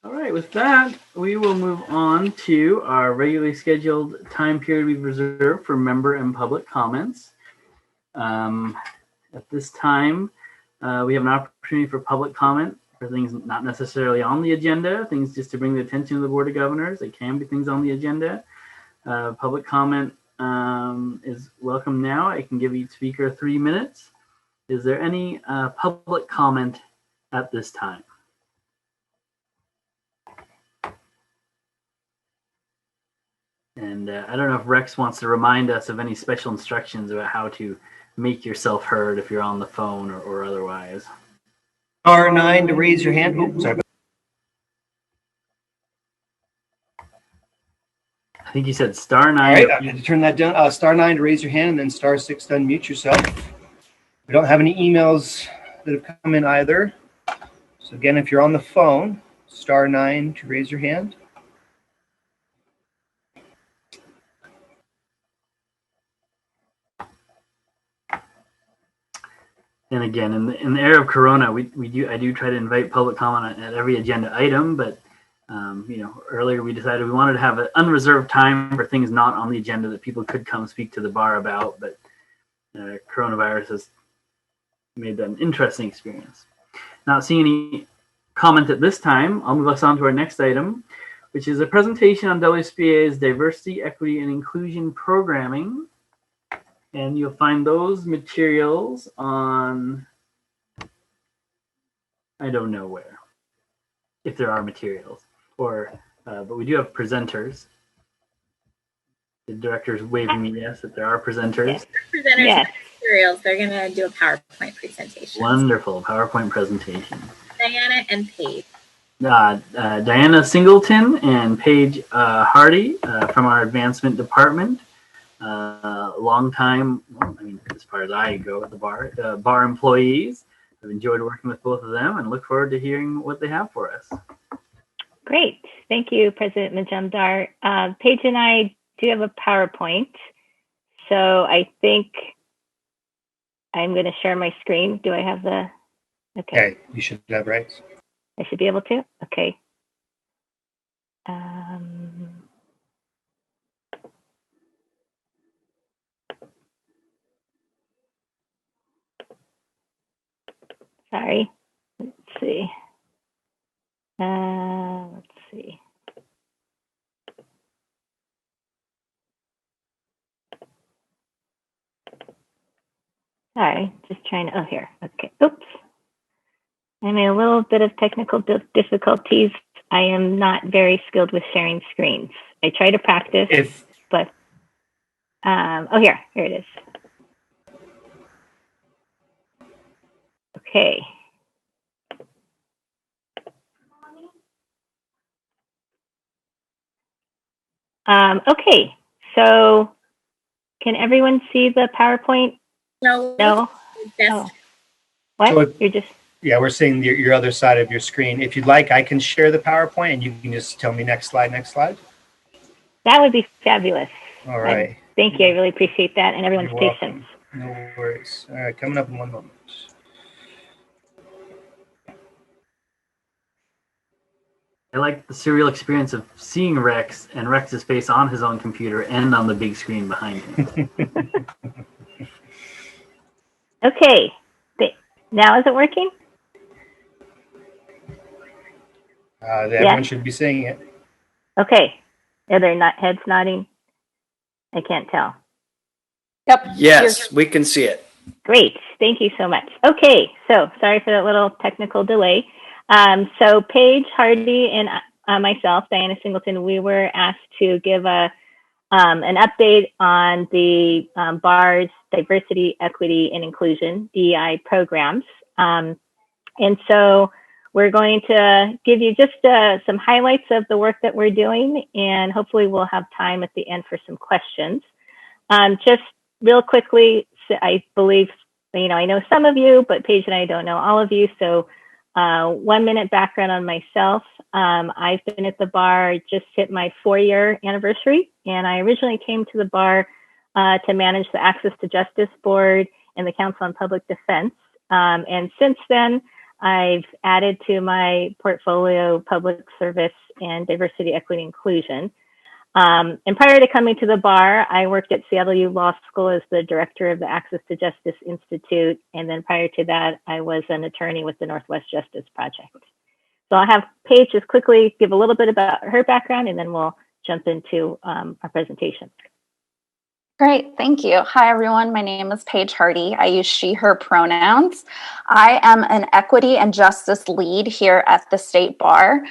All right, with that, we will move on to our regularly scheduled time period we've reserved for member and public comments. At this time, we have an opportunity for public comment for things not necessarily on the agenda, things just to bring the attention of the Board of Governors. They can be things on the agenda. Public comment is welcome now. I can give each speaker 3 minutes. Is there any public comment at this time? And I don't know if Rex wants to remind us of any special instructions about how to make yourself heard if you're on the phone or otherwise. Star 9 to raise your hand. Oops, sorry. I think you said star 9. All right, I had to turn that down. Star 9 to raise your hand, and then star 6 to unmute yourself. We don't have any emails that have come in either. So again, if you're on the phone, star 9 to raise your hand. And again, in the era of Corona, I do try to invite public comment at every agenda item, but earlier we decided we wanted to have an unreserved time for things not on the agenda that people could come speak to the bar about, but coronavirus has made that an interesting experience. Not seeing any comment at this time, I'll move us on to our next item, which is a presentation on WSBA's diversity, equity, and inclusion programming. And you'll find those materials on, I don't know where, if there are materials, but we do have presenters. The director's waving me yes, that there are presenters. Yes. Presenters have materials. They're going to do a PowerPoint presentation. Wonderful PowerPoint presentation. Diana and Paige. Diana Singleton and Paige Hardy from our advancement department. Long time, as far as I go at the bar employees. I've enjoyed working with both of them and look forward to hearing what they have for us. Great. Thank you, President Majumdar. Paige and I do have a PowerPoint. So I think I'm going to share my screen. Do I have the, okay. You should have, right? I should be able to? Okay. Sorry. Let's see. Sorry, just trying to, here. Okay, oops. I'm in a little bit of technical difficulties. I am not very skilled with sharing screens. I try to practice, but, here it is. Okay. Okay, so can everyone see the PowerPoint? No. Oh. What? So You're just... Yeah, we're seeing your other side of your screen. If you'd like, I can share the PowerPoint and you can just tell me next slide. That would be fabulous. All right. Thank you. I really appreciate that and everyone's patience. No worries. All right, coming up in 1 moment. I like the surreal experience of seeing Rex and Rex's face on his own computer and on the big screen behind him. Okay. Now is it working? Everyone should be seeing it. Okay. Are there not heads nodding? I can't tell. Yep. Yes, we can see it. Great. Thank you so much. Okay. So sorry for that little technical delay. So Paige Hardy and myself, Diana Singleton, we were asked to give an update on the BAR's diversity, equity, and inclusion, DEI programs. And so we're going to give you just some highlights of the work that we're doing, and hopefully we'll have time at the end for some questions. Just real quickly, I believe, I know some of you, but Paige and I don't know all of you. So 1 minute background on myself. I've been at the bar, just hit my 4-year anniversary, and I originally came to the bar to manage the Access to Justice Board and the Council on Public Defense. And since then, I've added to my portfolio public service and diversity, equity, inclusion. And prior to coming to the bar, I worked at Seattle U Law School as the director of the Access to Justice Institute. And then prior to that, I was an attorney with the Northwest Justice Project. So I'll have Paige just quickly give a little bit about her background, and then we'll jump into our presentation. Great, thank you. Hi, everyone. My name is Paige Hardy. I use she, her pronouns. I am an equity and justice lead here at the State Bar.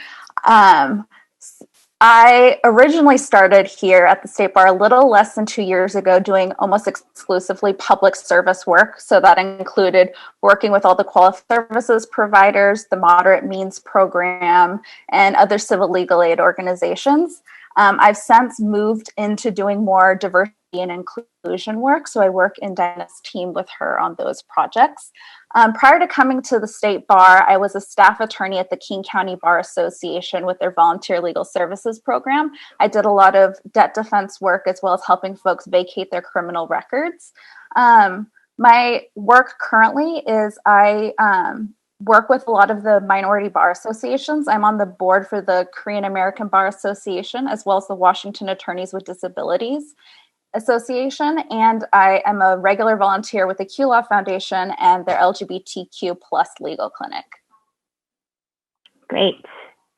I originally started here at the State Bar a little less than 2 years ago doing almost exclusively public service work. So that included working with all the qualified services providers, the Moderate Means Program, and other civil legal aid organizations. I've since moved into doing more diversity and inclusion work. So I work in Diana's team with her on those projects. Prior to coming to the State Bar, I was a staff attorney at the King County Bar Association with their volunteer legal services program. I did a lot of debt defense work as well as helping folks vacate their criminal records. My work currently is I work with a lot of the minority bar associations. I'm on the board for the Korean American Bar Association as well as the Washington Attorneys with Disabilities Association, and I am a regular volunteer with the Q Law Foundation and their LGBTQ plus legal clinic. Great,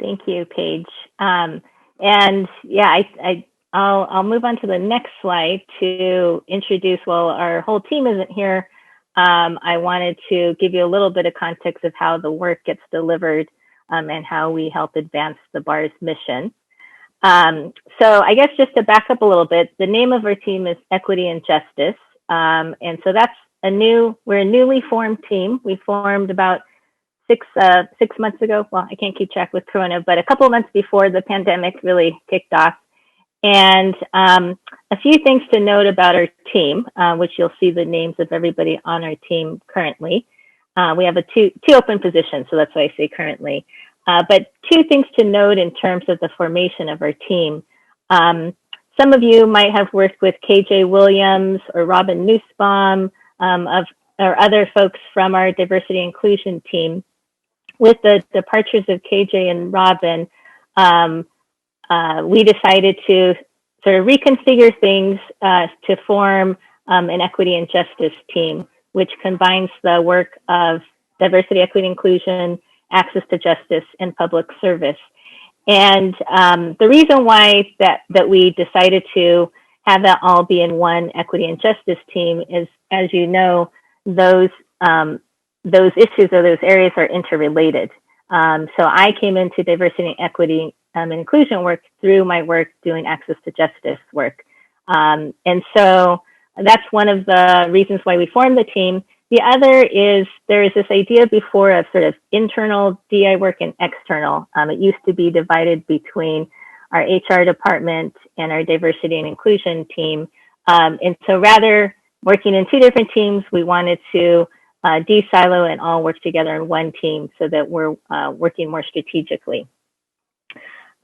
thank you, Paige. And yeah, I'll move on to the next slide to introduce. Well, our whole team isn't here. I wanted to give you a little bit of context of how the work gets delivered and how we help advance the bar's mission. So I guess just to back up a little bit, the name of our team is Equity and Justice. And so that's we're a newly formed team. We formed about six months ago. Well, I can't keep track with Corona, but a couple of months before the pandemic really kicked off. And a few things to note about our team, which you'll see the names of everybody on our team currently. We have two open positions, so that's why I say currently. But two things to note in terms of the formation of our team. Some of you might have worked with KJ Williams or Robin Nussbaum or other folks from our diversity inclusion team. With the departures of KJ and Robin, we decided to sort of reconfigure things to form an equity and justice team, which combines the work of diversity, equity, inclusion, access to justice, and public service. And the reason why that we decided to have that all be in one equity and justice team is, as you know, those issues or those areas are interrelated. So I came into diversity, equity, and inclusion work through my work doing access to justice work. And so that's one of the reasons why we formed the team. The other is there is this idea before of sort of internal DI work and external. It used to be divided between our HR department and our diversity and inclusion team. And so rather working in two different teams, we wanted to de-silo and all work together in one team so that we're working more strategically.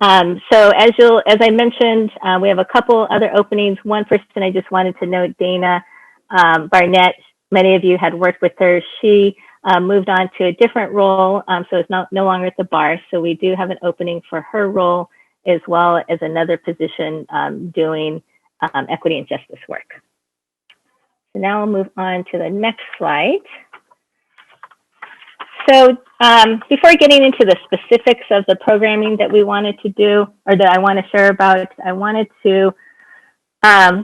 So as I mentioned, we have a couple other openings. One person I just wanted to note, Dana Barnett. Many of you had worked with her. She moved on to a different role, so it's no longer at the bar. So we do have an opening for her role as well as another position doing equity and justice work. So now we'll move on to the next slide. So before getting into the specifics of the programming that we wanted to do, or that I want to share about, I wanted to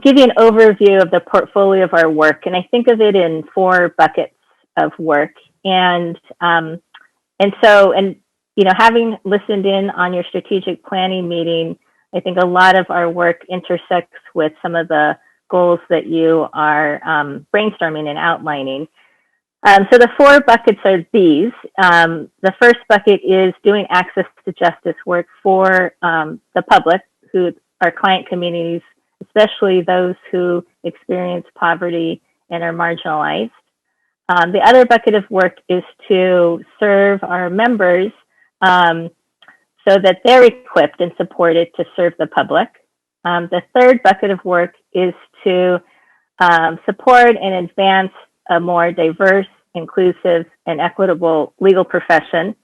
give you an overview of the portfolio of our work. And I think of it in 4 buckets of work. And you know, having listened in on your strategic planning meeting, I think a lot of our work intersects with some of the goals that you are brainstorming and outlining. So the 4 buckets are these. The first bucket is doing access to justice work for the public, who are client communities, especially those who experience poverty and are marginalized. The other bucket of work is to serve our members so that they're equipped and supported to serve the public. The third bucket of work is to support and advance a more diverse, inclusive, and equitable legal profession,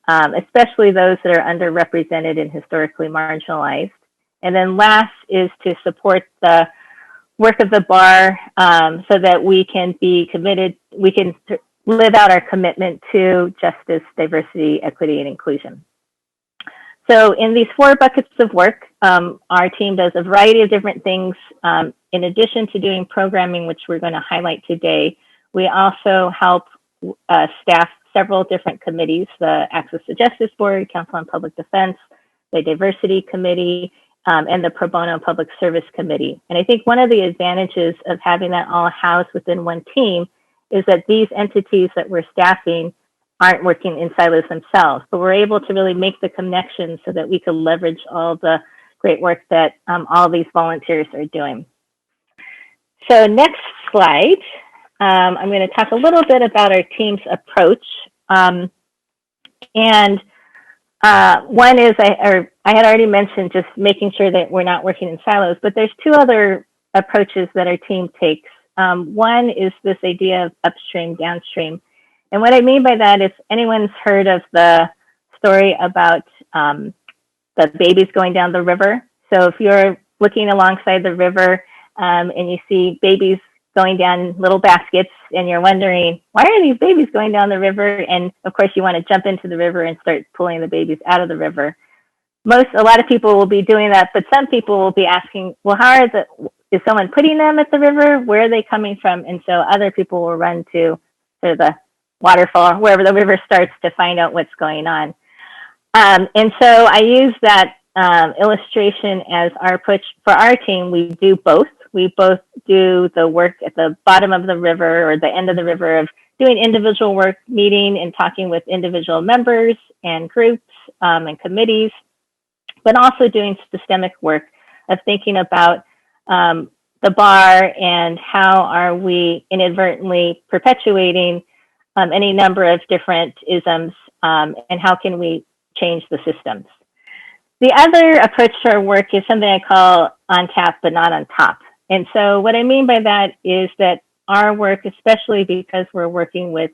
especially those that are underrepresented and historically marginalized. And then last is to support the work of the bar so that we can be committed, we can live out our commitment to justice, diversity, equity, and inclusion. So in these 4 buckets of work, our team does a variety of different things. In addition to doing programming, which we're going to highlight today, we also help staff several different committees: the Access to Justice Board, Council on Public Defense, the Diversity Committee, and the Pro Bono Public Service Committee. And I think one of the advantages of having that all housed within one team is that these entities that we're staffing aren't working in silos themselves, but we're able to really make the connection so that we can leverage all the great work that all these volunteers are doing. So next slide, I'm going to talk a little bit about our team's approach. One is, I had already mentioned just making sure that we're not working in silos, but there's 2 other approaches that our team takes. One is this idea of upstream, downstream. And what I mean by that, if anyone's heard of the story about the babies going down the river. So if you're looking alongside the river and you see babies going down in little baskets and you're wondering, why are these babies going down the river? And of course you want to jump into the river and start pulling the babies out of the river. A lot of people will be doing that, but some people will be asking, well, is someone putting them at the river? Where are they coming from? And so other people will run to sort of the waterfall, wherever the river starts, to find out what's going on. And so I use that illustration as our approach for our team. We do both. We both do the work at the bottom of the river or the end of the river of doing individual work, meeting and talking with individual members and groups and committees, but also doing systemic work of thinking about the bar and how are we inadvertently perpetuating any number of different isms and how can we change the systems. The other approach to our work is something I call on tap but not on top. And so what I mean by that is that our work, especially because we're working with,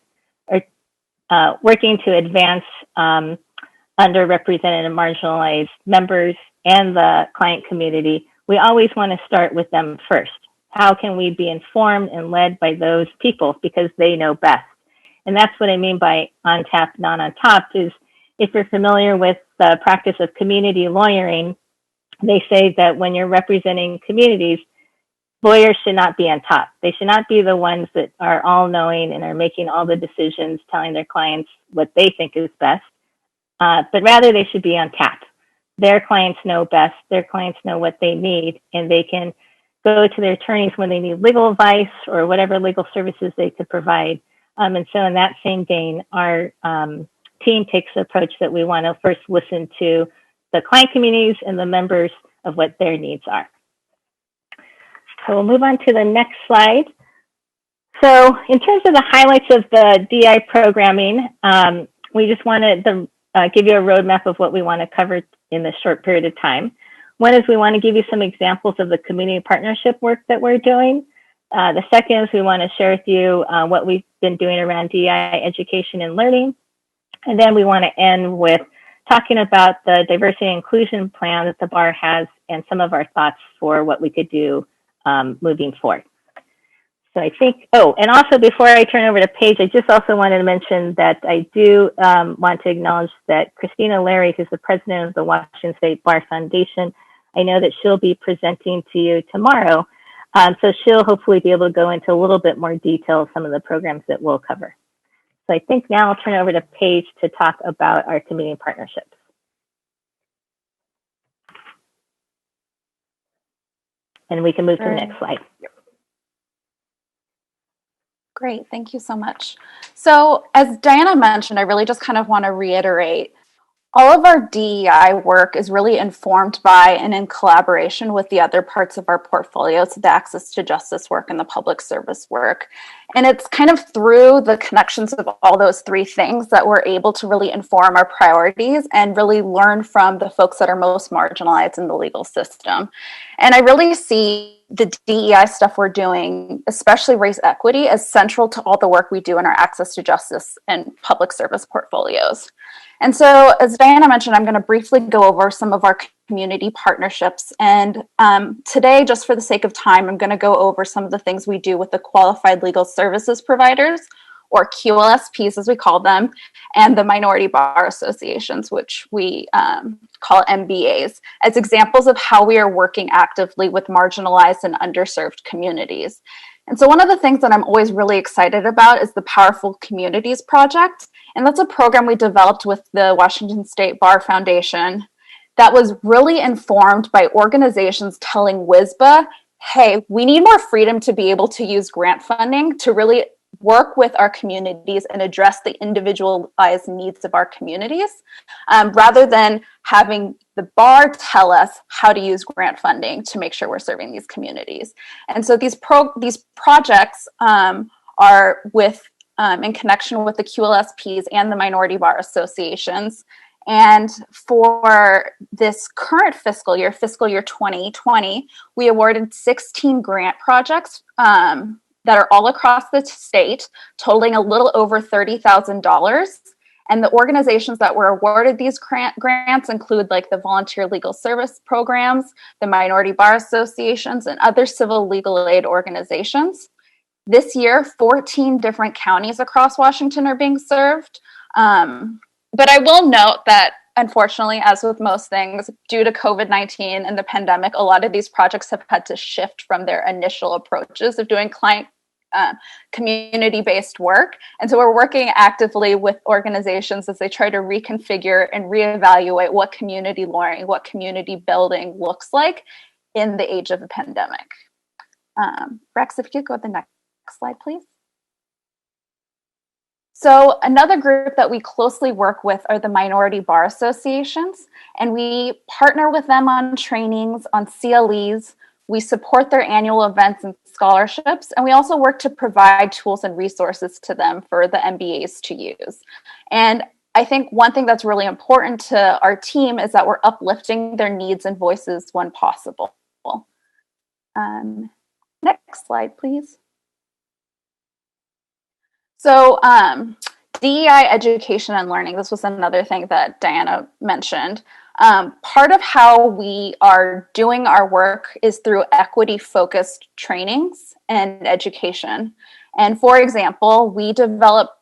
working to advance underrepresented and marginalized members and the client community, we always want to start with them first. How can we be informed and led by those people because they know best? And that's what I mean by on tap, not on top, is if you're familiar with the practice of community lawyering, they say that when you're representing communities, lawyers should not be on top. They should not be the ones that are all knowing and are making all the decisions, telling their clients what they think is best, but rather they should be on tap. Their clients know best, their clients know what they need, and they can go to their attorneys when they need legal advice or whatever legal services they could provide. And so in that same vein, our team takes the approach that we want to first listen to the client communities and the members of what their needs are. So we'll move on to the next slide. So in terms of the highlights of the DI programming, we just wanted to give you a roadmap of what we want to cover in this short period of time. One is we want to give you some examples of the community partnership work that we're doing. The second is we want to share with you what we've been doing around DI education and learning. And then we want to end with talking about the diversity and inclusion plan that the bar has and some of our thoughts for what we could do moving forward. So I think, oh, and also before I turn over to Paige, I just also wanted to mention that I do want to acknowledge that Christina Larry, who's the president of the Washington State Bar Foundation, I know that she'll be presenting to you tomorrow. So she'll hopefully be able to go into a little bit more detail of some of the programs that we'll cover. So I think now I'll turn it over to Paige to talk about our community partnerships. And we can move to the next slide. Great, thank you so much. So as Diana mentioned, I really just kind of want to reiterate All of our DEI work is really informed by and in collaboration with the other parts of our portfolio, so the access to justice work and the public service work. And it's kind of through the connections of all those three things that we're able to really inform our priorities and really learn from the folks that are most marginalized in the legal system. And I really see the DEI stuff we're doing, especially race equity, as central to all the work we do in our access to justice and public service portfolios. And so, as Diana mentioned, I'm going to briefly go over some of our community partnerships. And today, just for the sake of time, I'm going to go over some of the things we do with the qualified legal services providers, or QLSPs as we call them, and the minority bar associations, which we call MBAs, as examples of how we are working actively with marginalized and underserved communities. And so one of the things that I'm always really excited about is the Powerful Communities Project. And that's a program we developed with the Washington State Bar Foundation that was really informed by organizations telling WSBA, hey, we need more freedom to be able to use grant funding to really work with our communities and address the individualized needs of our communities, rather than having the bar tell us how to use grant funding to make sure we're serving these communities. And so these projects are with in connection with the QLSPs and the minority bar associations. And for this current fiscal year 2020, we awarded 16 grant projects that are all across the state, totaling a little over $30,000. And the organizations that were awarded these grants include like the volunteer legal service programs, the minority bar associations, and other civil legal aid organizations. This year, 14 different counties across Washington are being served. But I will note that, unfortunately, as with most things, due to COVID-19 and the pandemic, a lot of these projects have had to shift from their initial approaches of doing client community-based work. And so we're working actively with organizations as they try to reconfigure and reevaluate what community learning, what community building looks like in the age of the pandemic. Rex, if you could go to the next slide, please. So another group that we closely work with are the minority bar associations, and we partner with them on trainings, on CLEs. We support their annual events and scholarships, and we also work to provide tools and resources to them for the MBAs to use. And I think one thing that's really important to our team is that we're uplifting their needs and voices when possible. Next slide, please. So DEI education and learning, this was another thing that Diana mentioned. Part of how we are doing our work is through equity-focused trainings and education. And for example, we developed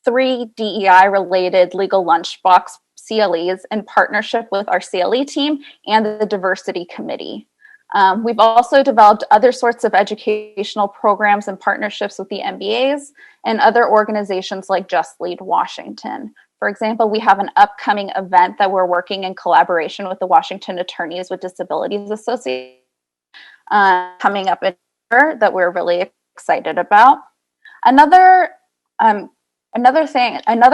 3 DEI-related legal lunchbox CLEs in partnership with our CLE team and the diversity committee. We've also developed other sorts of educational programs and partnerships with the MBAs and other organizations like Just Lead Washington. For example, we have an upcoming event that we're working in collaboration with the Washington Attorneys with Disabilities Association coming up in November that we're really excited about. Another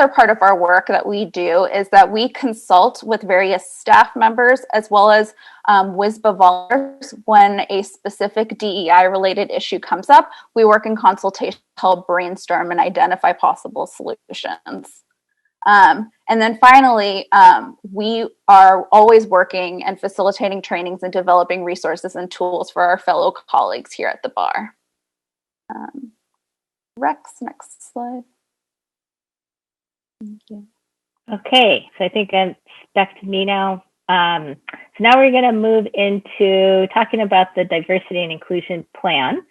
part of our work that we do is that we consult with various staff members as well as WSBA volunteers when a specific DEI-related issue comes up. We work in consultation to help brainstorm and identify possible solutions. And then finally, we are always working and facilitating trainings and developing resources and tools for our fellow colleagues here at the bar. Rex, next slide. Thank you. Okay, so I think it's back to me now. So now we're going to move into talking about the diversity and inclusion plan.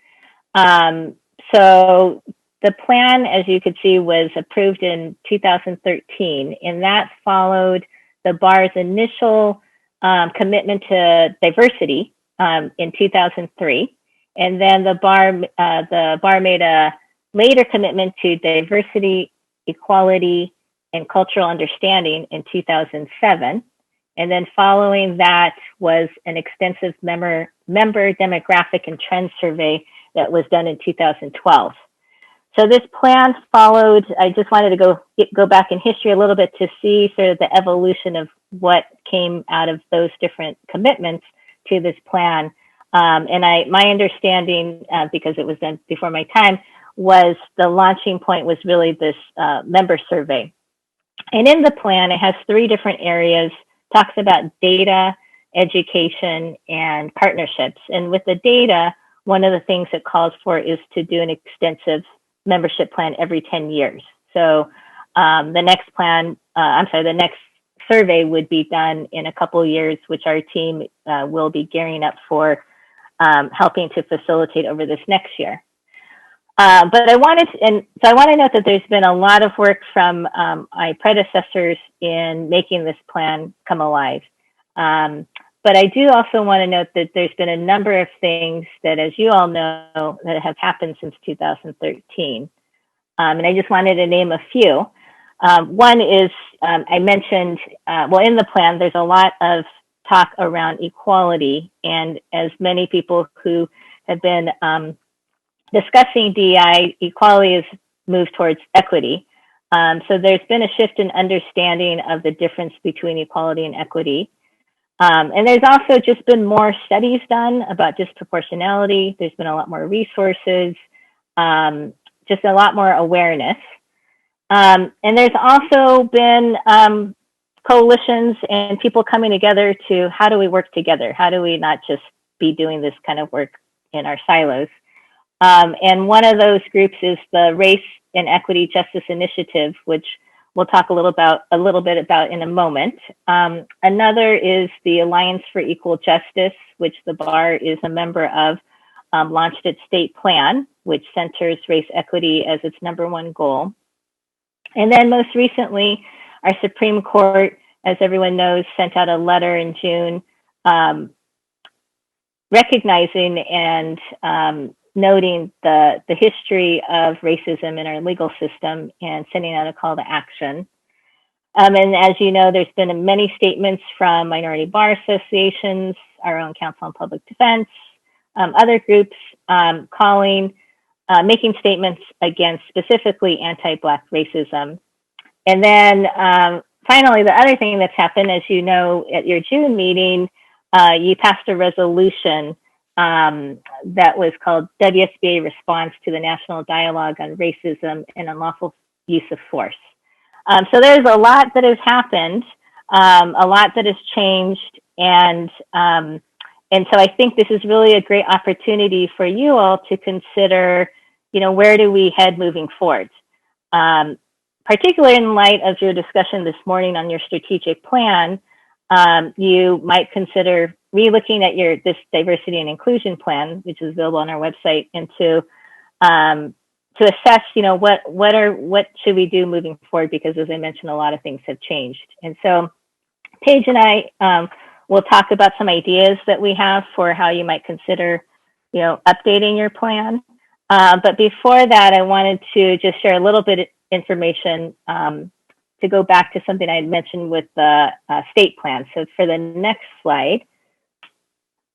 So the plan, as you could see, was approved in 2013, and that followed the bar's initial commitment to diversity in 2003, and then the bar made a later commitment to diversity, equality, and cultural understanding in 2007. And then following that was an extensive member demographic and trend survey that was done in 2012. So this plan followed, I just wanted to go back in history a little bit to see sort of the evolution of what came out of those different commitments to this plan. And my understanding, because it was done before my time, was the launching point was really this member survey. And in the plan, it has 3 different areas, talks about data, education, and partnerships. And with the data, one of the things it calls for is to do an extensive membership plan every 10 years. So the next survey would be done in a couple of years, which our team will be gearing up for helping to facilitate over this next year. But I want to note that there's been a lot of work from my predecessors in making this plan come alive. But I do also want to note that there's been a number of things that, as you all know, that have happened since 2013. And I just wanted to name a few. One is, I mentioned, in the plan, there's a lot of talk around equality. And as many people who have been discussing DEI, equality has moved towards equity. So there's been a shift in understanding of the difference between equality and equity. And there's also just been more studies done about disproportionality. There's been a lot more resources, just a lot more awareness. And there's also been coalitions and people coming together to how do we work together? How do we not just be doing this kind of work in our silos? And one of those groups is the Race and Equity Justice Initiative, which we'll talk a little bit about in a moment. Another is the Alliance for Equal Justice, which the bar is a member of, launched its state plan, which centers race equity as its #1 goal. And then most recently, our Supreme Court, as everyone knows, sent out a letter in June recognizing and noting the history of racism in our legal system and sending out a call to action. And as you know, there's been many statements from minority bar associations, our own Council on Public Defense, other groups making statements against specifically anti-Black racism. And then finally, the other thing that's happened, as you know, at your June meeting, you passed a resolution that was called WSBA Response to the National Dialogue on Racism and Unlawful Use of Force. So there's a lot that has happened, a lot that has changed, and so I think this is really a great opportunity for you all to consider, where do we head moving forward? Particularly in light of your discussion this morning on your strategic plan, you might consider re-looking at this diversity and inclusion plan, which is available on our website, and to assess, what should we do moving forward? Because as I mentioned, a lot of things have changed. And so Paige and I will talk about some ideas that we have for how you might consider, updating your plan. But before that, I wanted to just share a little bit of information to go back to something I had mentioned with the state plan. So for the next slide,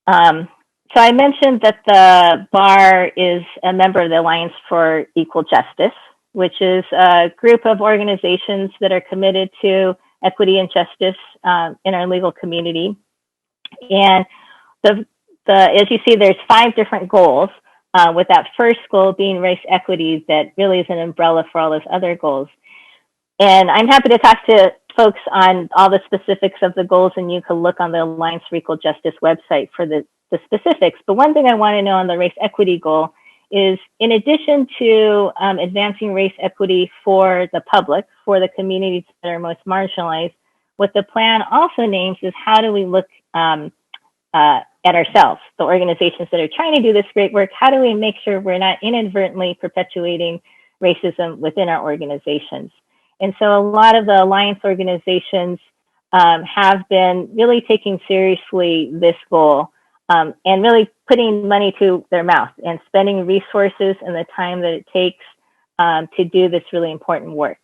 so I mentioned that the bar is a member of the Alliance for Equal Justice, which is a group of organizations that are committed to equity and justice in our legal community. And as you see, there's 5 different goals, with that first goal being race equity that really is an umbrella for all those other goals. And I'm happy to talk to folks on all the specifics of the goals, and you can look on the Alliance for Equal Justice website for the specifics. But one thing I want to know on the race equity goal is, in addition to advancing race equity for the public, for the communities that are most marginalized, what the plan also names is how do we look at ourselves, the organizations that are trying to do this great work, how do we make sure we're not inadvertently perpetuating racism within our organizations? And so a lot of the Alliance organizations have been really taking seriously this goal and really putting money to their mouth and spending resources and the time that it takes to do this really important work.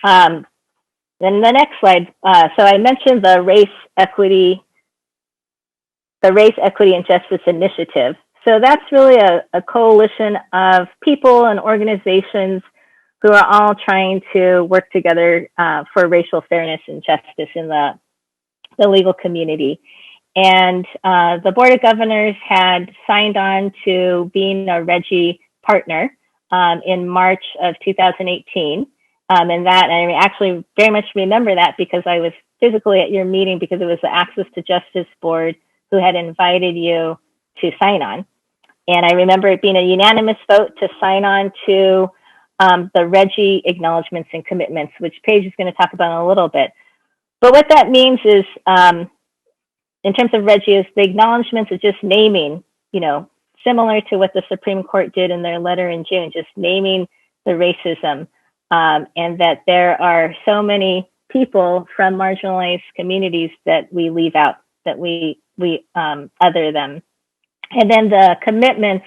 Then the next slide. So I mentioned the Race Equity and Justice Initiative. So that's really a coalition of people and organizations who are all trying to work together for racial fairness and justice in the legal community. And the Board of Governors had signed on to being a RGGI partner in March of 2018. And that, I actually very much remember that because I was physically at your meeting because it was the Access to Justice Board who had invited you to sign on. And I remember it being a unanimous vote to sign on to the RGGI Acknowledgements and Commitments, which Paige is going to talk about in a little bit. But what that means is, in terms of RGGI, is the acknowledgements are just naming, similar to what the Supreme Court did in their letter in June, just naming the racism, and that there are so many people from marginalized communities that we leave out, that we other them. And then the commitments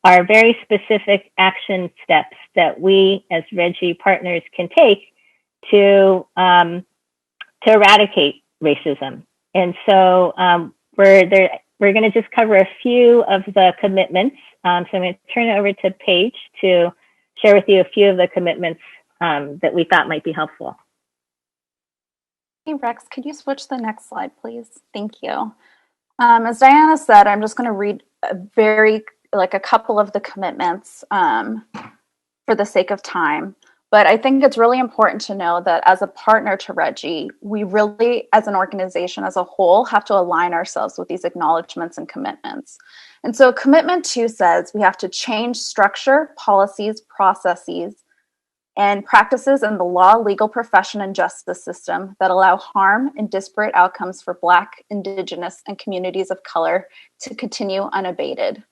are very specific action steps that we as RGGI partners can take to eradicate racism. And so we're going to just cover a few of the commitments. So I'm going to turn it over to Paige to share with you a few of the commitments that we thought might be helpful. Hey, Rex, could you switch to the next slide, please? Thank you. As Diana said, I'm just going to read a couple of the commitments for the sake of time. But I think it's really important to know that as a partner to RGGI, we really, as an organization as a whole, have to align ourselves with these acknowledgements and commitments. And so Commitment 2 says we have to change structure, policies, processes, and practices in the law, legal profession, and justice system that allow harm and disparate outcomes for Black, Indigenous, and communities of color to continue unabated.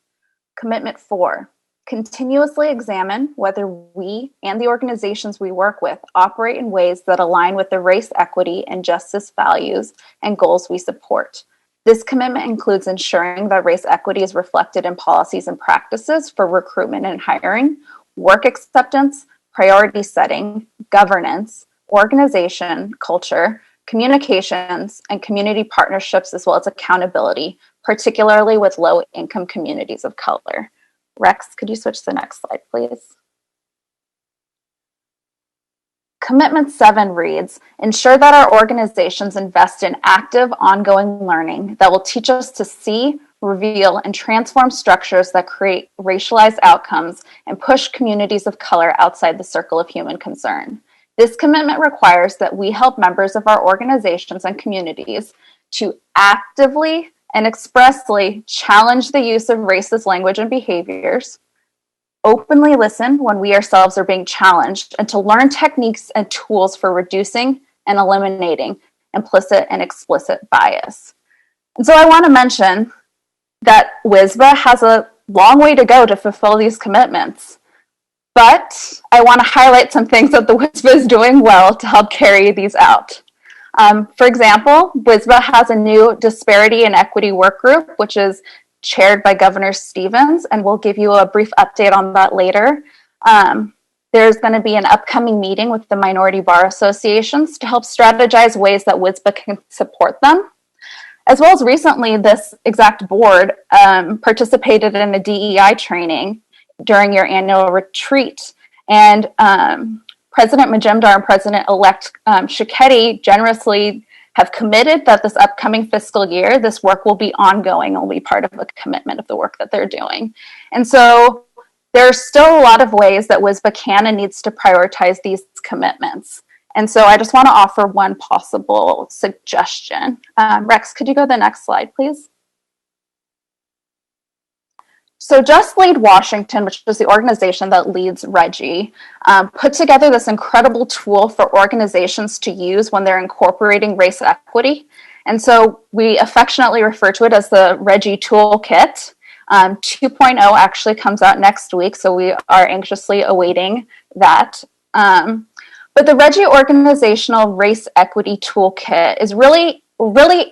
Commitment 4, continuously examine whether we and the organizations we work with operate in ways that align with the race, equity, and justice values and goals we support. This commitment includes ensuring that race equity is reflected in policies and practices for recruitment and hiring, work acceptance, priority setting, governance, organization, culture, communications, and community partnerships, as well as accountability, particularly with low-income communities of color. Rex, could you switch to the next slide, please? Commitment 7 reads, ensure that our organizations invest in active, ongoing learning that will teach us to see, reveal, and transform structures that create racialized outcomes and push communities of color outside the circle of human concern. This commitment requires that we help members of our organizations and communities to actively and expressly challenge the use of racist language and behaviors, openly listen when we ourselves are being challenged, and to learn techniques and tools for reducing and eliminating implicit and explicit bias. And so I want to mention that WSBA has a long way to go to fulfill these commitments. But I want to highlight some things that the WSBA is doing well to help carry these out. For example, WSBA has a new disparity and equity work group, which is chaired by Governor Stevens, and we'll give you a brief update on that later. There's going to be an upcoming meeting with the minority bar associations to help strategize ways that WSBA can support them. As well as recently, this exact board participated in a DEI training during your annual retreat. And President Majumdar and President-elect Shiketti generously have committed that this upcoming fiscal year, this work will be ongoing, will be part of a commitment of the work that they're doing. And so there's still a lot of ways that WSBA can and needs to prioritize these commitments. And so I just want to offer one possible suggestion. Rex, could you go to the next slide, please? So Just Lead Washington, which is the organization that leads RGGI, put together this incredible tool for organizations to use when they're incorporating race equity. And so we affectionately refer to it as the RGGI Toolkit. 2.0 actually comes out next week, so we are anxiously awaiting that. But the RGGI Organizational Race Equity Toolkit is really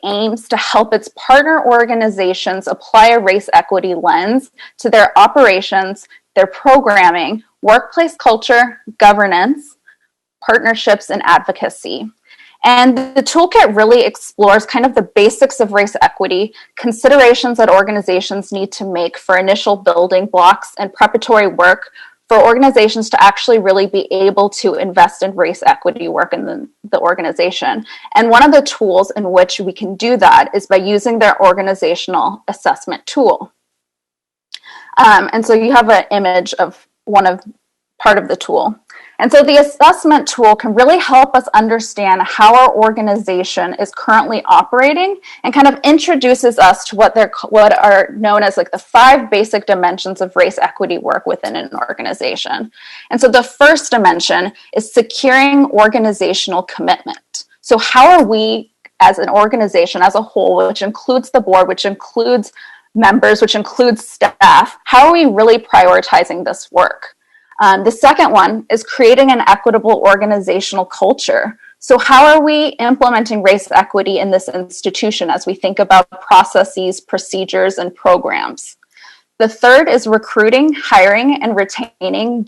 aims to help its partner organizations apply a race equity lens to their operations, their programming, workplace culture, governance, partnerships, and advocacy. And the toolkit really explores kind of the basics of race equity, considerations that organizations need to make for initial building blocks and preparatory work for organizations to actually really be able to invest in race equity work in the organization. And one of the tools in which we can do that is by using their organizational assessment tool. And so you have an image of part of the tool. And so the assessment tool can really help us understand how our organization is currently operating and kind of introduces us to what are known as like the 5 basic dimensions of race equity work within an organization. And so the first dimension is securing organizational commitment. So how are we as an organization as a whole, which includes the board, which includes members, which includes staff, how are we really prioritizing this work? The second one is creating an equitable organizational culture. So how are we implementing race equity in this institution as we think about processes, procedures, and programs? The third is recruiting, hiring, and retaining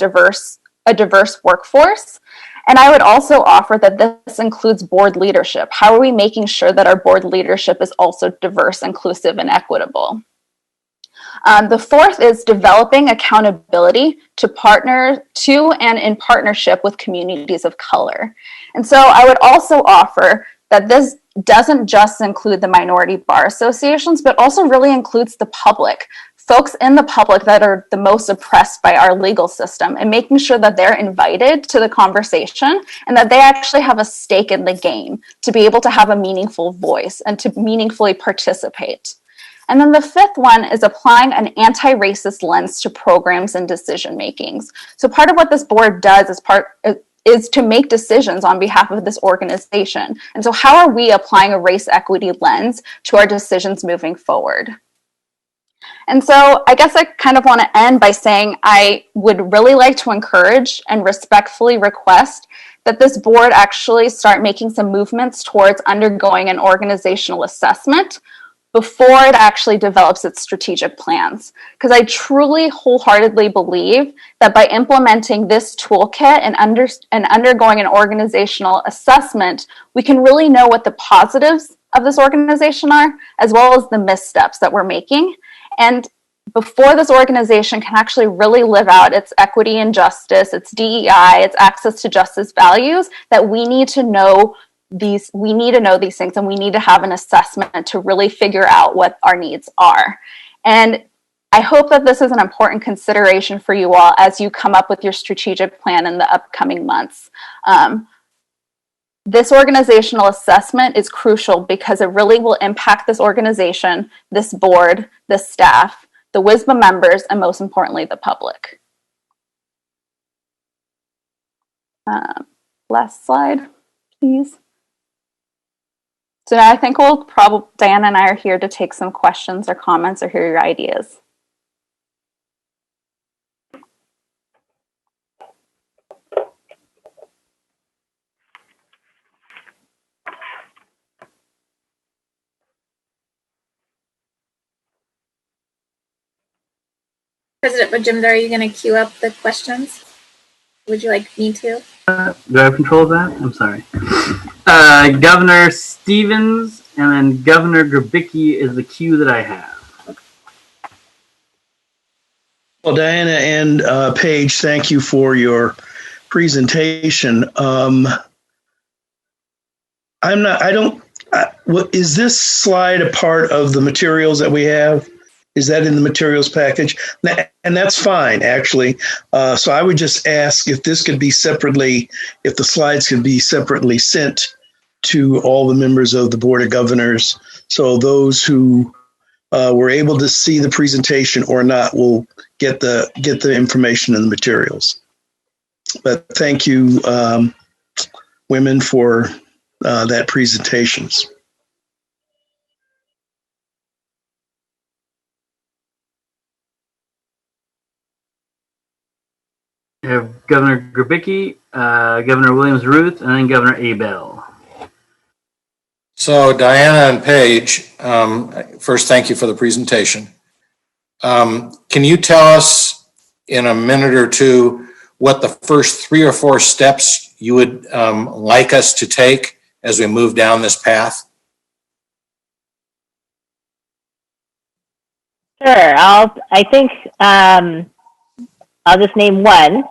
a diverse workforce. And I would also offer that this includes board leadership. How are we making sure that our board leadership is also diverse, inclusive, and equitable? The fourth is developing accountability to and in partnership with communities of color. And so I would also offer that this doesn't just include the minority bar associations, but also really includes the public, folks in the public that are the most oppressed by our legal system, and making sure that they're invited to the conversation and that they actually have a stake in the game to be able to have a meaningful voice and to meaningfully participate. And then the fifth one is applying an anti-racist lens to programs and decision makings. So part of what this board does is to make decisions on behalf of this organization. And so how are we applying a race equity lens to our decisions moving forward? And so I guess I kind of want to end by saying I would really like to encourage and respectfully request that this board actually start making some movements towards undergoing an organizational assessment before it actually develops its strategic plans. Because I truly wholeheartedly believe that by implementing this toolkit and undergoing an organizational assessment, we can really know what the positives of this organization are, as well as the missteps that we're making. And before this organization can actually really live out its equity and justice, its DEI, its access to justice values, that we need to know these things, and we need to have an assessment to really figure out what our needs are. And I hope that this is an important consideration for you all as you come up with your strategic plan in the upcoming months. This organizational assessment is crucial because it really will impact this organization, this board, the staff, the WSBA members, and most importantly, the public. Last slide, please. So I think Diana and I are here to take some questions or comments or hear your ideas. President Bajimdar, are you going to queue up the questions? Would you like me to? Do I have control of that? I'm sorry. Governor Stevens and then Governor Grabicki is the queue that I have. Well, Diana and Paige, thank you for your presentation. Is this slide a part of the materials that we have? Is that in the materials package? And that's fine, actually. So I would just ask if this could be separately, if the slides could be separately sent to all the members of the Board of Governors. So those who were able to see the presentation or not will get the information in the materials. But thank you, women, for that presentations. We have Governor Grabicki, Governor Williams-Ruth, and then Governor Abell. So Diana and Paige, first, thank you for the presentation. Can you tell us in a minute or two what the first 3 or 4 steps you would like us to take as we move down this path? Sure. I think I'll just name one,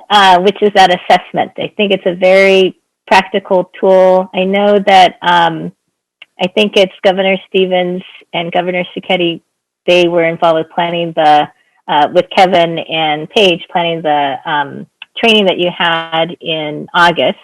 which is that assessment. I think it's a very practical tool. I know that I think it's Governor Stevens and Governor Cicchetti. They were involved with planning with Kevin and Paige, planning the training that you had in August.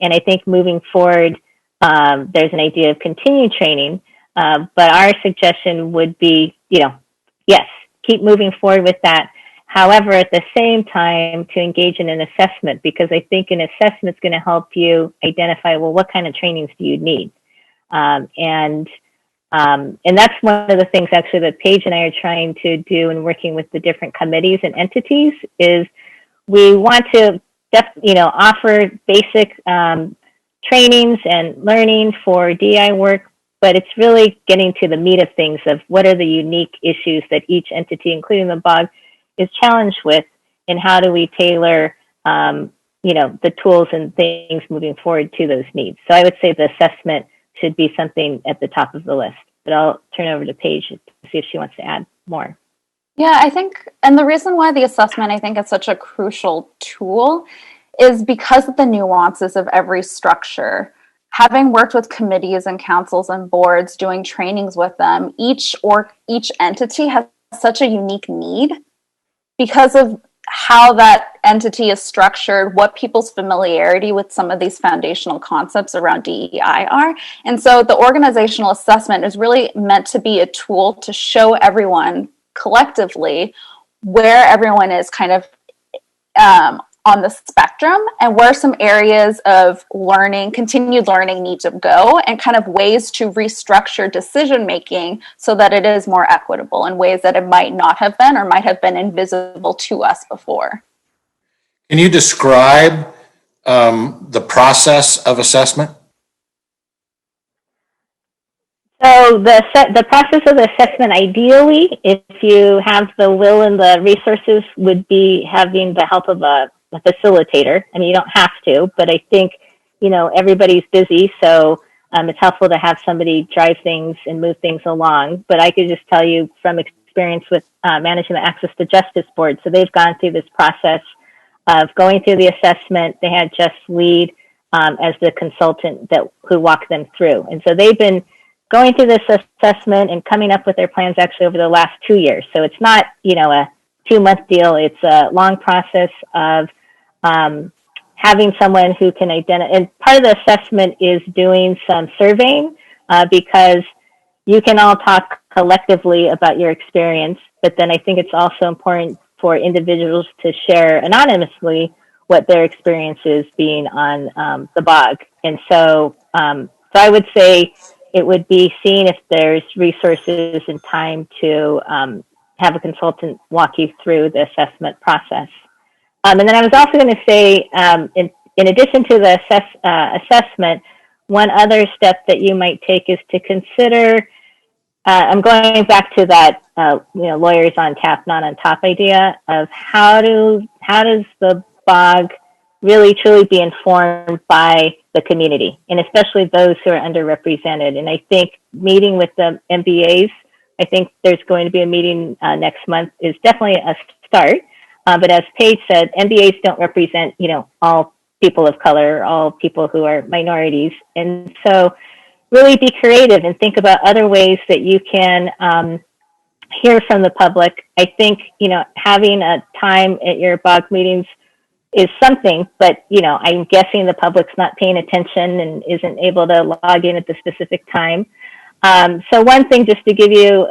And I think moving forward, there's an idea of continued training. But our suggestion would be, yes, keep moving forward with that. However, at the same time, to engage in an assessment, because I think an assessment is going to help you identify, well, what kind of trainings do you need? And that's one of the things actually that Paige and I are trying to do in working with the different committees and entities is we want to, offer basic trainings and learning for DI work, but it's really getting to the meat of things of what are the unique issues that each entity, including the BOG, is challenged with, and how do we tailor, the tools and things moving forward to those needs. So I would say the assessment should be something at the top of the list, but I'll turn over to Paige to see if she wants to add more. Yeah, I think, and the reason why the assessment I think is such a crucial tool is because of the nuances of every structure. Having worked with committees and councils and boards, doing trainings with them, each entity has such a unique need because of how that entity is structured, what people's familiarity with some of these foundational concepts around DEI are. And so the organizational assessment is really meant to be a tool to show everyone collectively where everyone is kind of on the spectrum and where some areas of continued learning need to go, and kind of ways to restructure decision making so that it is more equitable in ways that it might not have been or might have been invisible to us before. Can you describe the process of assessment? So the process of the assessment, ideally, if you have the will and the resources, would be having the help of a facilitator. I mean, you don't have to, but I think, everybody's busy. So it's helpful to have somebody drive things and move things along. But I could just tell you from experience with managing the Access to Justice Board. So they've gone through this process of going through the assessment. They had Jess Lead as the consultant who walked them through. And so they've been going through this assessment and coming up with their plans actually over the last 2 years. So it's not, a 2-month deal. It's a long process of having someone who can identify, and part of the assessment is doing some surveying because you can all talk collectively about your experience, but then I think it's also important for individuals to share anonymously what their experience is being on the BOG. And so I would say it would be seeing if there's resources and time to have a consultant walk you through the assessment process. And then I was also going to say, in addition to the assessment, one other step that you might take is to consider, I'm going back to that, lawyers on tap, not on top idea of how does the BOG really truly be informed by the community, and especially those who are underrepresented. And I think meeting with the MBAs, I think there's going to be a meeting next month, is definitely a start. But as Paige said, MBAs don't represent, all people of color, all people who are minorities. And so really be creative and think about other ways that you can hear from the public. I think, having a time at your BOG meetings is something, but, I'm guessing the public's not paying attention and isn't able to log in at the specific time. So one thing, just to give you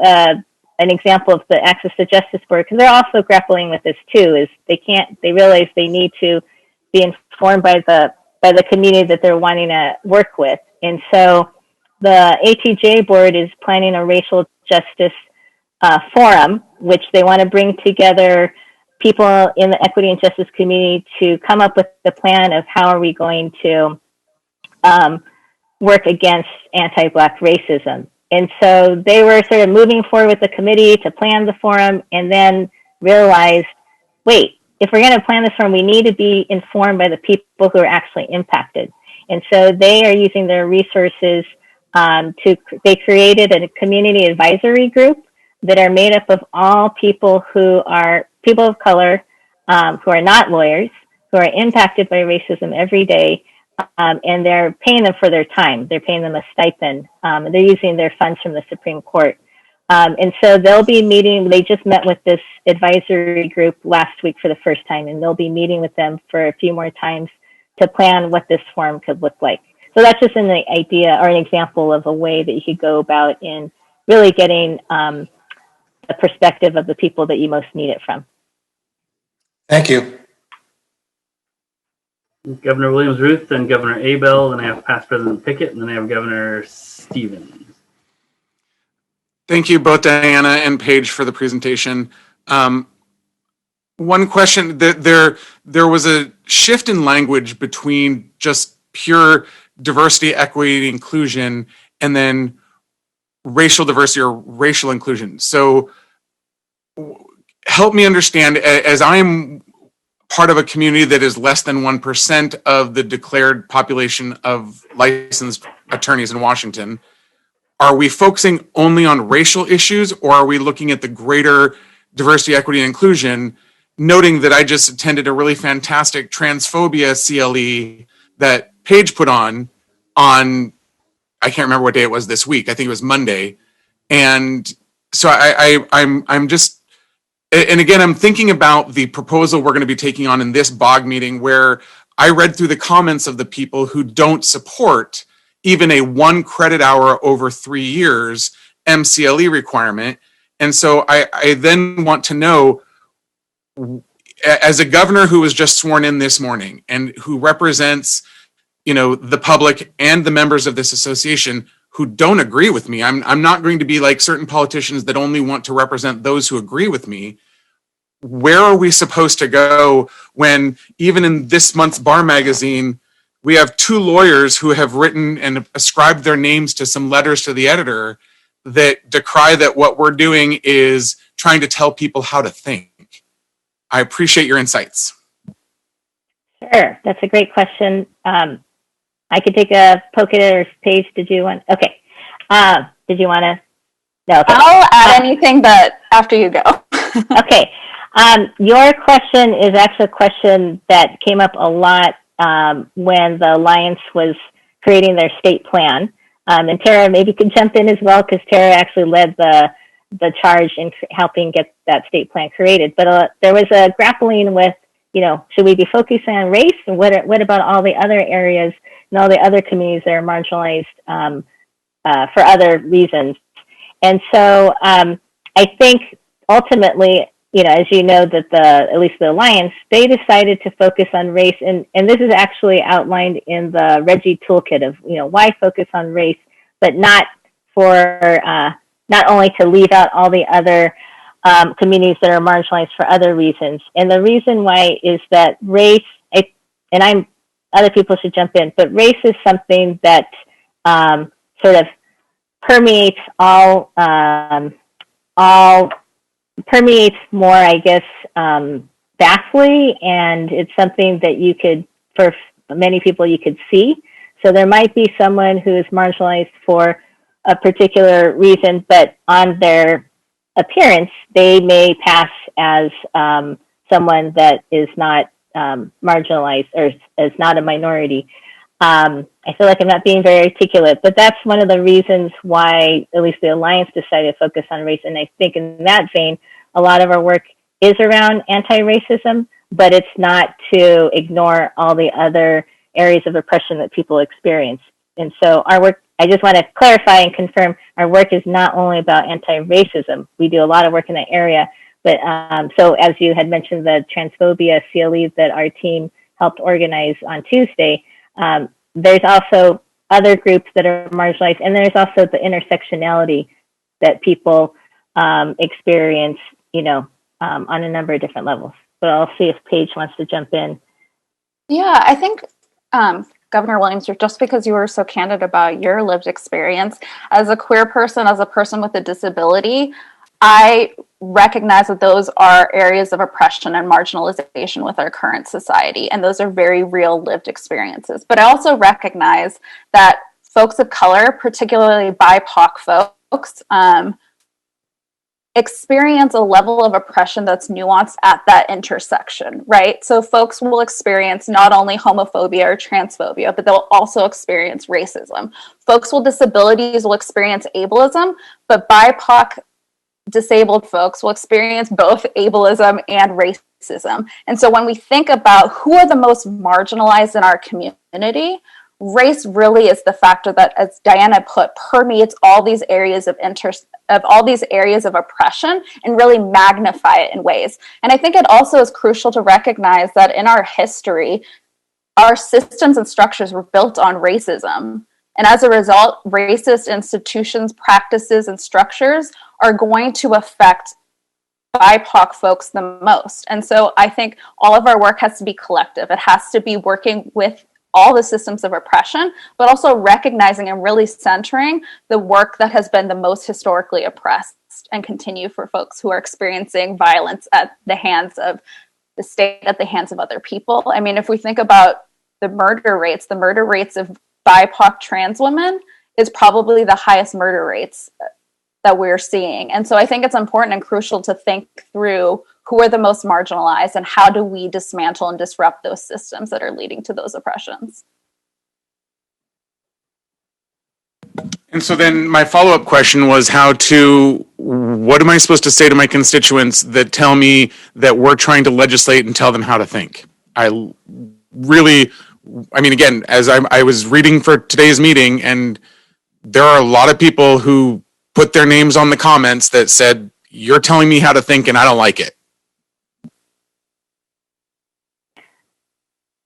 an example of the Access to Justice Board, because they're also grappling with this too, is they realize they need to be informed by the community that they're wanting to work with. And so the ATJ board is planning a racial justice forum, which they want to bring together people in the equity and justice community to come up with the plan of how are we going to work against anti-Black racism. And so they were sort of moving forward with the committee to plan the forum, and then realized, wait, if we're going to plan this forum, we need to be informed by the people who are actually impacted. And so they are using their resources they created a community advisory group that are made up of all people who are people of color, who are not lawyers, who are impacted by racism every day, and they're paying them for their time. They're paying them a stipend. They're using their funds from the Supreme Court. And so they'll be meeting, they just met with this advisory group last week for the first time, and they'll be meeting with them for a few more times to plan what this forum could look like. So that's just an idea or an example of a way that you could go about in really getting the perspective of the people that you most need it from. Thank you. Governor Williams-Ruth, then Governor Abel, then I have past President Pickett, and then I have Governor Stevens. Thank you both Diana and Paige for the presentation. One question, there was a shift in language between just pure diversity, equity, inclusion, and then racial diversity or racial inclusion. So help me understand, as I'm part of a community that is less than 1% of the declared population of licensed attorneys in Washington, are we focusing only on racial issues, or are we looking at the greater diversity, equity, and inclusion, noting that I just attended a really fantastic transphobia CLE that Paige put on, I can't remember what day it was this week. I think it was Monday. And so I'm just, and again, I'm thinking about the proposal we're going to be taking on in this BOG meeting, where I read through the comments of the people who don't support even a 1 credit hour over 3 years MCLE requirement. And so I then want to know, as a governor who was just sworn in this morning and who represents, the public and the members of this association who don't agree with me, I'm not going to be like certain politicians that only want to represent those who agree with me. Where are we supposed to go when even in this month's Bar magazine, we have 2 lawyers who have written and ascribed their names to some letters to the editor that decry that what we're doing is trying to tell people how to think? I appreciate your insights. Sure, that's a great question. I could take a poke at it, or Paige, did you want? Okay. Did you want to? No. Okay. I'll add anything, but after you go. Okay. Your question is actually a question that came up a lot when the Alliance was creating their state plan. And Tara maybe could jump in as well, because Tara actually led the charge in helping get that state plan created. But there was a grappling with, should we be focusing on race, and what about all the other areas and all the other communities that are marginalized for other reasons? And so I think ultimately, as you know, that at least the Alliance, they decided to focus on race, and this is actually outlined in the Reggie Toolkit of, why focus on race, but not only to leave out all the other communities that are marginalized for other reasons. And the reason why is that race, other people should jump in, but race is something that sort of permeates permeates more, I guess, vastly, and it's something that for many people, you could see. So there might be someone who is marginalized for a particular reason, but on their appearance, they may pass as someone that is not marginalized or is not a minority. I feel like I'm not being very articulate, but that's one of the reasons why at least the Alliance decided to focus on race. And I think in that vein, a lot of our work is around anti-racism, but it's not to ignore all the other areas of oppression that people experience. And so our work, I just want to clarify and confirm, our work is not only about anti-racism. We do a lot of work in that area, but so as you had mentioned, the transphobia CLE that our team helped organize on Tuesday, there's also other groups that are marginalized, and there's also the intersectionality that people experience, on a number of different levels. But I'll see if Paige wants to jump in. Yeah, I think Governor Williams, just because you were so candid about your lived experience as a queer person, as a person with a disability, I recognize that those are areas of oppression and marginalization with our current society, and those are very real lived experiences. But I also recognize that folks of color, particularly BIPOC folks, experience a level of oppression that's nuanced at that intersection, right? So folks will experience not only homophobia or transphobia, but they'll also experience racism. Folks with disabilities will experience ableism, but BIPOC disabled folks will experience both ableism and racism. And so when we think about who are the most marginalized in our community, race really is the factor that, as Diana put, permeates all these areas of all these areas of oppression and really magnify it in ways. And I think it also is crucial to recognize that in our history, our systems and structures were built on racism. And as a result, racist institutions, practices, and structures are going to affect BIPOC folks the most. And so I think all of our work has to be collective. It has to be working with all the systems of oppression, but also recognizing and really centering the work that has been the most historically oppressed and continue for folks who are experiencing violence at the hands of the state, at the hands of other people. I mean, if we think about the murder rates of BIPOC trans women is probably the highest murder rates that we're seeing. And so I think it's important and crucial to think through who are the most marginalized and how do we dismantle and disrupt those systems that are leading to those oppressions. And so then my follow-up question was what am I supposed to say to my constituents that tell me that we're trying to legislate and tell them how to think? Again, as I was reading for today's meeting, and there are a lot of people who put their names on the comments that said, you're telling me how to think and I don't like it.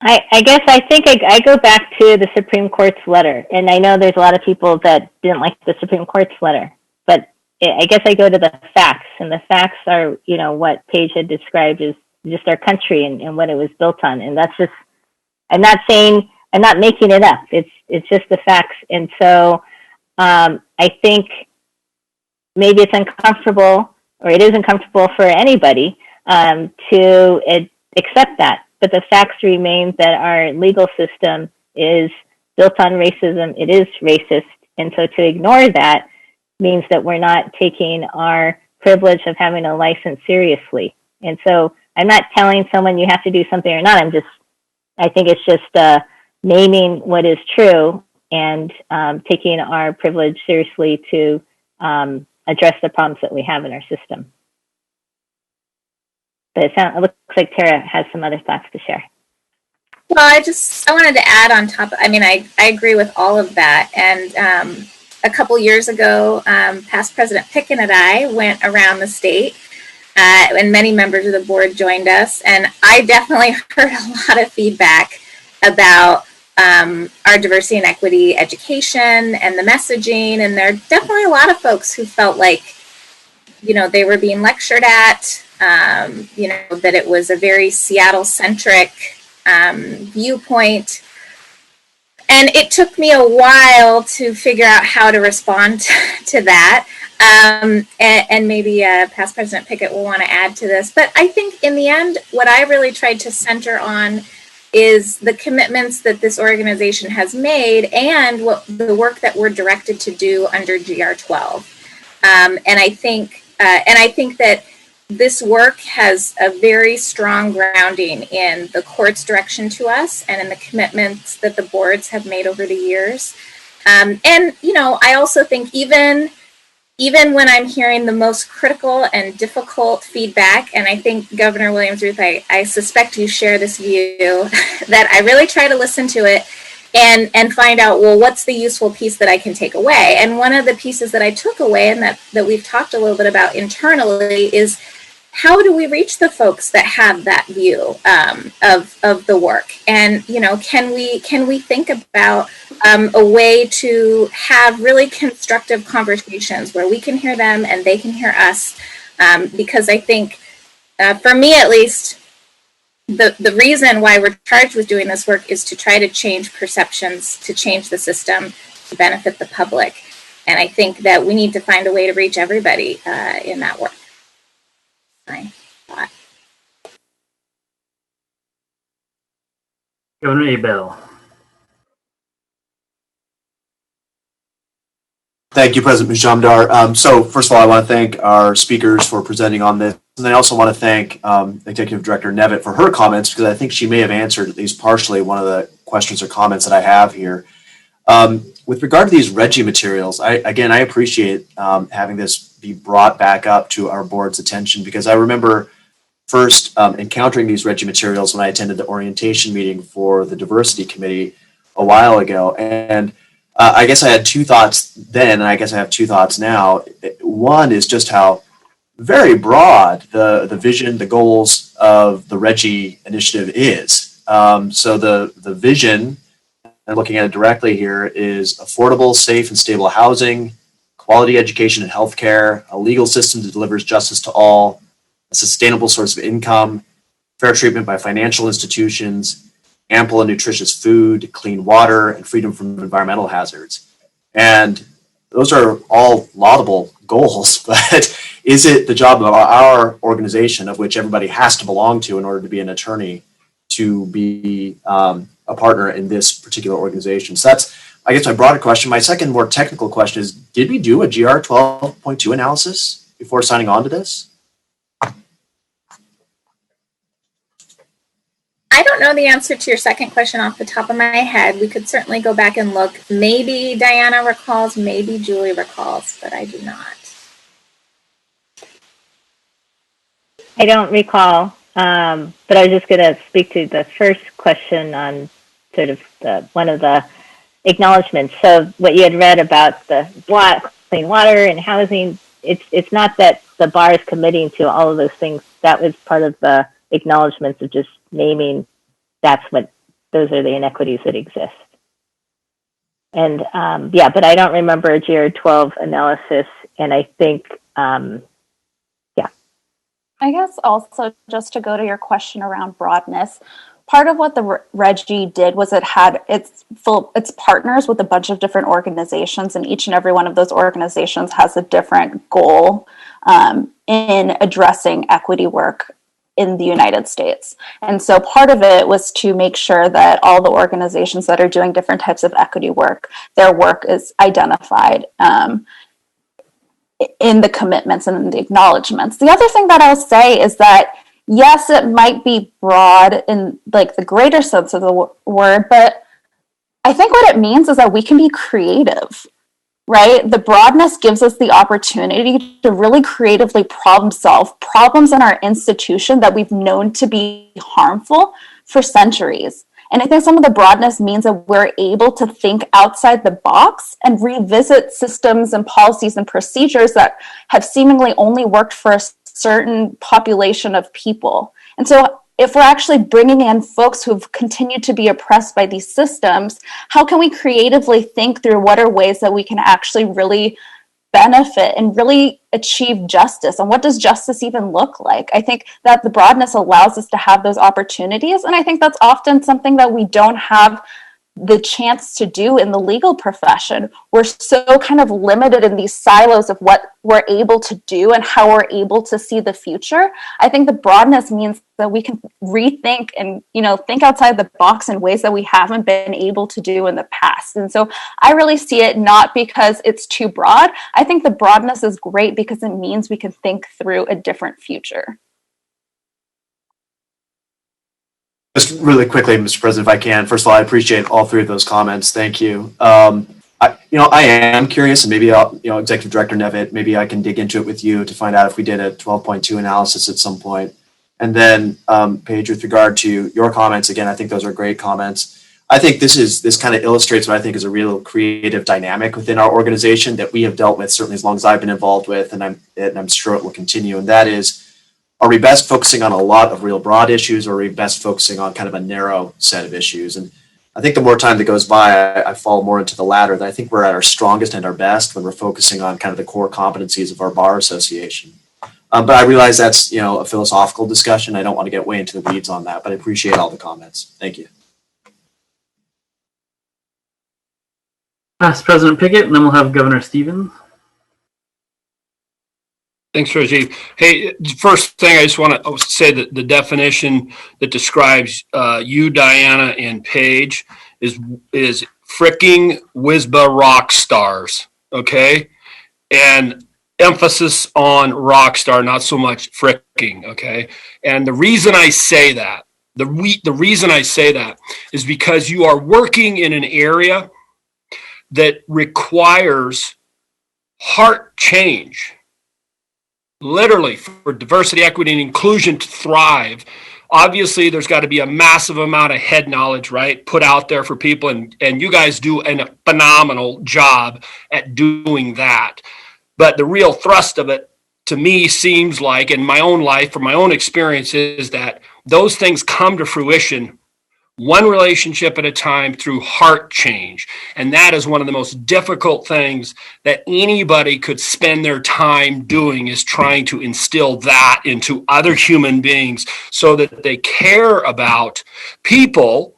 I guess I think I go back to the Supreme Court's letter, and I know there's a lot of people that didn't like the Supreme Court's letter, but I guess I go to the facts, and the facts are, what Paige had described as just our country and what it was built on, and that's just, I'm not making it up. It's just the facts, and so I think maybe it's uncomfortable, or it is uncomfortable for anybody to accept that. But the facts remain that our legal system is built on racism. It is racist. And so to ignore that means that we're not taking our privilege of having a license seriously. And so I'm not telling someone you have to do something or not. I think it's just naming what is true and taking our privilege seriously to address the problems that we have in our system. But it looks like Tara has some other thoughts to share. Well, I wanted to add on top. I agree with all of that. And a couple years ago, past President Picken and I went around the state, and many members of the board joined us. And I definitely heard a lot of feedback about our diversity and equity education and the messaging. And there are definitely a lot of folks who felt like, they were being lectured at, that it was a very Seattle-centric viewpoint. And it took me a while to figure out how to respond to that. And maybe past President Pickett will want to add to this. But I think in the end, what I really tried to center on is the commitments that this organization has made and what the work that we're directed to do under GR 12. And I think that this work has a very strong grounding in the court's direction to us and in the commitments that the boards have made over the years. I also think even when I'm hearing the most critical and difficult feedback, and I think Governor Williams-Ruth, I suspect you share this view, that I really try to listen to it and find out, well, what's the useful piece that I can take away? And one of the pieces that I took away and that we've talked a little bit about internally is how do we reach the folks that have that view of the work? And, can we think about a way to have really constructive conversations where we can hear them and they can hear us? Because I think, for me at least, the reason why we're charged with doing this work is to try to change perceptions, to change the system, to benefit the public. And I think that we need to find a way to reach everybody in that work. my thought. Governor Abel. Thank you, President Mujamdar. So first of all, I want to thank our speakers for presenting on this. And then I also want to thank Executive Director Nevitt for her comments, because I think she may have answered at least partially one of the questions or comments that I have here. With regard to these Reggie materials, I appreciate having this be brought back up to our board's attention, because I remember first encountering these Reggie materials when I attended the orientation meeting for the Diversity Committee a while ago. And I guess I had two thoughts then, and I guess I have two thoughts now. One is just how very broad the vision, the goals of the Reggie initiative is. So the vision, and looking at it directly here, is affordable, safe, and stable housing, quality education and healthcare, a legal system that delivers justice to all, a sustainable source of income, fair treatment by financial institutions, ample and nutritious food, clean water, and freedom from environmental hazards. And those are all laudable goals, but is it the job of our organization, of which everybody has to belong to in order to be an attorney, to be a partner in this particular organization? So that's, I guess, my broader question. My second, more technical question is, did we do a GR 12.2 analysis before signing on to this? I don't know the answer to your second question off the top of my head. We could certainly go back and look. Maybe Diana recalls, maybe Julie recalls, but I do not. I don't recall, but I was just going to speak to the first question on sort of one of the acknowledgements. So what you had read about the clean water and housing, it's not that the bar is committing to all of those things. That was part of the acknowledgements of just naming those are the inequities that exist. And but I don't remember a GR12 analysis, and I think I guess also, just to go to your question around broadness, part of what the Reggie did was it had its partners with a bunch of different organizations, and each and every one of those organizations has a different goal in addressing equity work in the United States. And so part of it was to make sure that all the organizations that are doing different types of equity work, their work is identified in the commitments and in the acknowledgements. The other thing that I'll say is that, yes, it might be broad in like the greater sense of the word, but I think what it means is that we can be creative, right? The broadness gives us the opportunity to really creatively problem solve problems in our institution that we've known to be harmful for centuries. And I think some of the broadness means that we're able to think outside the box and revisit systems and policies and procedures that have seemingly only worked for a certain population of people. And so if we're actually bringing in folks who've continued to be oppressed by these systems, how can we creatively think through what are ways that we can actually really benefit and really achieve justice? And what does justice even look like? I think that the broadness allows us to have those opportunities. And I think that's often something that we don't have the chance to do in the legal profession. We're so kind of limited in these silos of what we're able to do and how we're able to see the future. I think the broadness means that we can rethink and, think outside the box in ways that we haven't been able to do in the past. And so I really see it not because it's too broad. I think the broadness is great because it means we can think through a different future. Just really quickly, Mr. President, if I can. First of all, I appreciate all three of those comments. Thank you. I am curious, and maybe Executive Director Nevitt, maybe I can dig into it with you to find out if we did a 12.2 analysis at some point. And then, Paige, with regard to your comments, again, I think those are great comments. I think this kind of illustrates what I think is a real creative dynamic within our organization that we have dealt with certainly as long as I've been involved with, and I'm sure it will continue. And that is, are we best focusing on a lot of real broad issues, or are we best focusing on kind of a narrow set of issues? And I think the more time that goes by, I fall more into the latter, that I think we're at our strongest and our best when we're focusing on kind of the core competencies of our bar association. But I realize that's, a philosophical discussion. I don't want to get way into the weeds on that, but I appreciate all the comments. Thank you. Past President Pickett, and then we'll have Governor Stevens. Thanks, Rajiv. Hey, first thing I just want to say that the definition that describes you, Diana, and Paige is fricking WSBA rock stars, okay? And emphasis on rock star, not so much fricking, okay? And the reason I say that, the reason I say that is because you are working in an area that requires heart change, literally, for diversity, equity, and inclusion to thrive. Obviously, there's got to be a massive amount of head knowledge, right, put out there for people, and you guys do a phenomenal job at doing that. But the real thrust of it, to me, seems like, in my own life, from my own experience, is that those things come to fruition one relationship at a time through heart change. And that is one of the most difficult things that anybody could spend their time doing, is trying to instill that into other human beings so that they care about people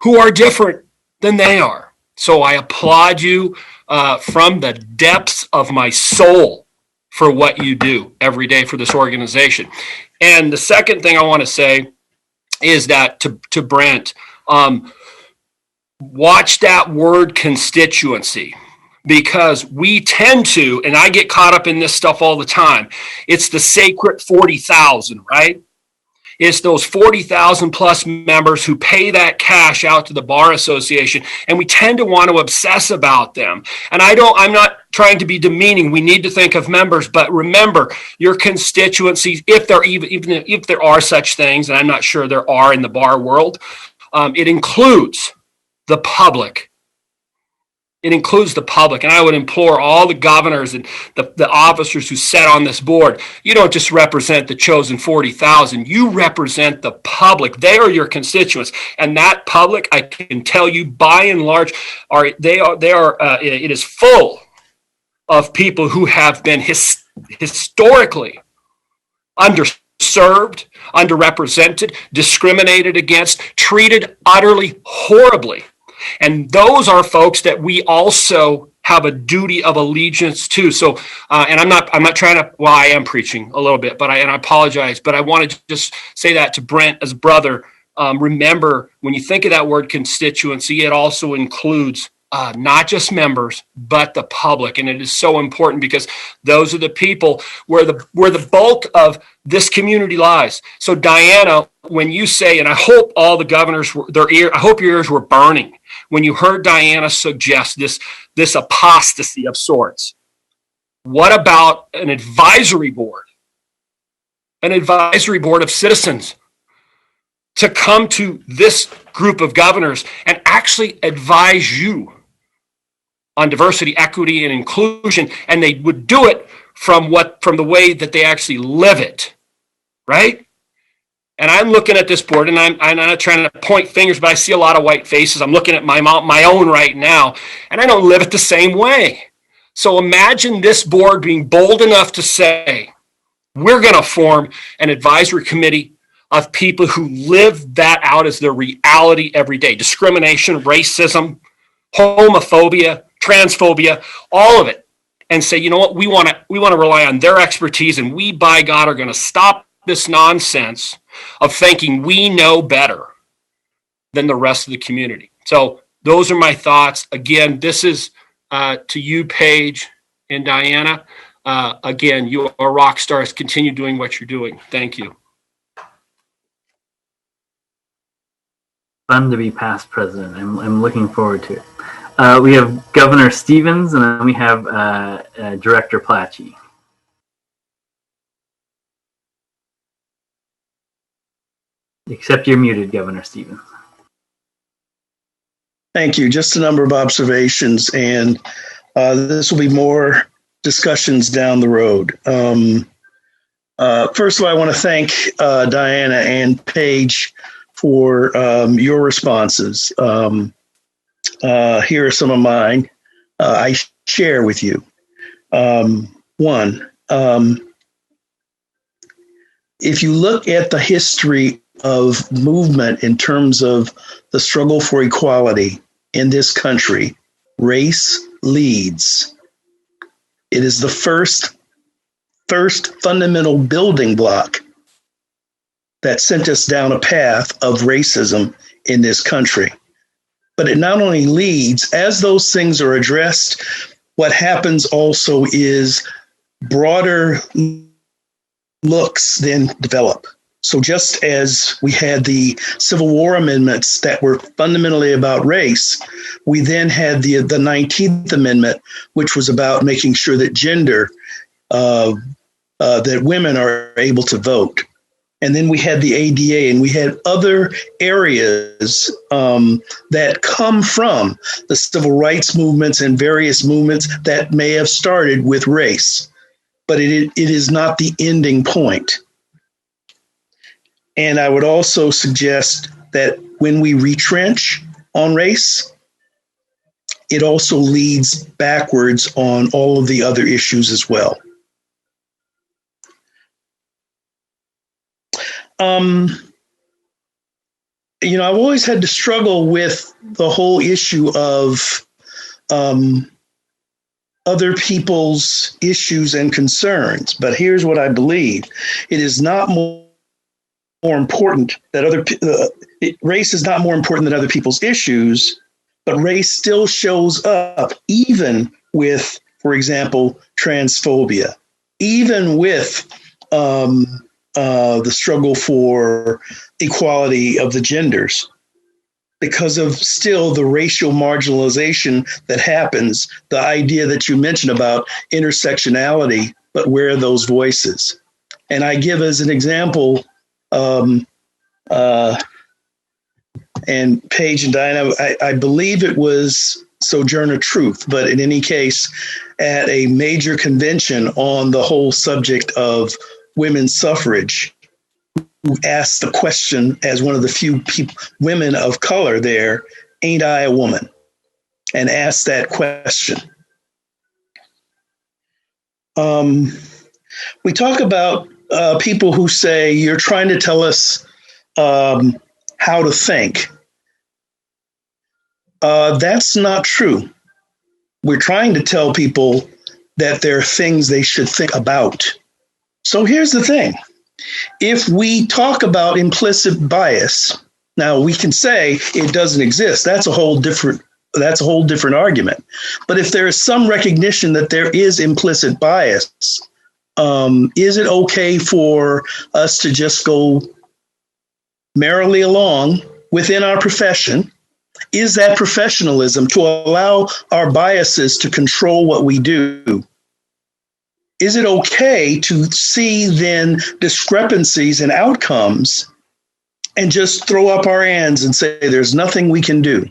who are different than they are. So I applaud you from the depths of my soul for what you do every day for this organization. And the second thing I want to say is that to Brent, watch that word constituency, because we tend to, and I get caught up in this stuff all the time, it's the sacred 40,000, right? It's those 40,000 plus members who pay that cash out to the Bar Association, and we tend to want to obsess about them. And I'm not trying to be demeaning. We need to think of members, but remember your constituencies, if there even if there are such things, and I'm not sure there are in the bar world, it includes the public. It includes the public. And I would implore all the governors and the officers who sat on this board, you don't just represent the chosen 40,000. You represent the public. They are your constituents. And that public, I can tell you, by and large, it is full of people who have been historically underserved, underrepresented, discriminated against, treated utterly horribly. And those are folks that we also have a duty of allegiance to. So, and I'm not trying to, well, I am preaching a little bit, but I apologize, but I want to just say that to Brent as brother. Remember, when you think of that word constituency, it also includes not just members, but the public. And it is so important, because those are the people where the bulk of this community lies. So Diana, when you say, and I hope all the governors, I hope your ears were burning when you heard Diana suggest this apostasy of sorts. What about an advisory board? An advisory board of citizens to come to this group of governors and actually advise you on diversity, equity, and inclusion, and they would do it from the way that they actually live it, right? And I'm looking at this board, and I'm not trying to point fingers, but I see a lot of white faces. I'm looking at my own right now, and I don't live it the same way. So imagine this board being bold enough to say, we're going to form an advisory committee of people who live that out as their reality every day. Discrimination, racism, homophobia, transphobia, all of it. And say, you know what, we want to rely on their expertise, and we, by God, are going to stop this nonsense of thinking we know better than the rest of the community. So those are my thoughts. Again, this is to you, Paige and Diana. Again, you are rock stars. Continue doing what you're doing. Thank you. Fun to be past president. I'm looking forward to it. We have Governor Stevens, and then we have Director Platchey. Except you're muted, Governor Stevens. Thank you. Just a number of observations, and this will be more discussions down the road. First of all, I want to thank Diana and Paige for your responses. Here are some of mine I share with you. One, if you look at the history of movement in terms of the struggle for equality in this country, race leads. It is the first first fundamental building block that sent us down a path of racism in this country. But it not only leads, as those things are addressed, what happens also is broader looks then develop. So just as we had the Civil War amendments that were fundamentally about race, we then had the 19th Amendment, which was about making sure that gender, that women are able to vote. And then we had the ADA, and we had other areas that come from the civil rights movements and various movements that may have started with race. But it is not the ending point. And I would also suggest that when we retrench on race, it also leads backwards on all of the other issues as well. I've always had to struggle with the whole issue of other people's issues and concerns. But here's what I believe. It is not more important that race is not more important than other people's issues, but race still shows up even with, for example, transphobia, even with the struggle for equality of the genders, because of still the racial marginalization that happens, the idea that you mentioned about intersectionality, but where are those voices? And I give as an example, and Paige and Diana, I believe it was Sojourner Truth, but in any case, at a major convention on the whole subject of women's suffrage, who asked the question as one of the few women of color there, ain't I a woman? And asked that question. We talk about people who say, you're trying to tell us how to think. That's not true. We're trying to tell people that there are things they should think about. So here's the thing. If we talk about implicit bias, now we can say it doesn't exist. That's a whole different argument. But if there is some recognition that there is implicit bias, is it okay for us to just go merrily along within our profession? Is that professionalism to allow our biases to control what we do? Is it okay to see then discrepancies in outcomes and just throw up our hands and say there's nothing we can do,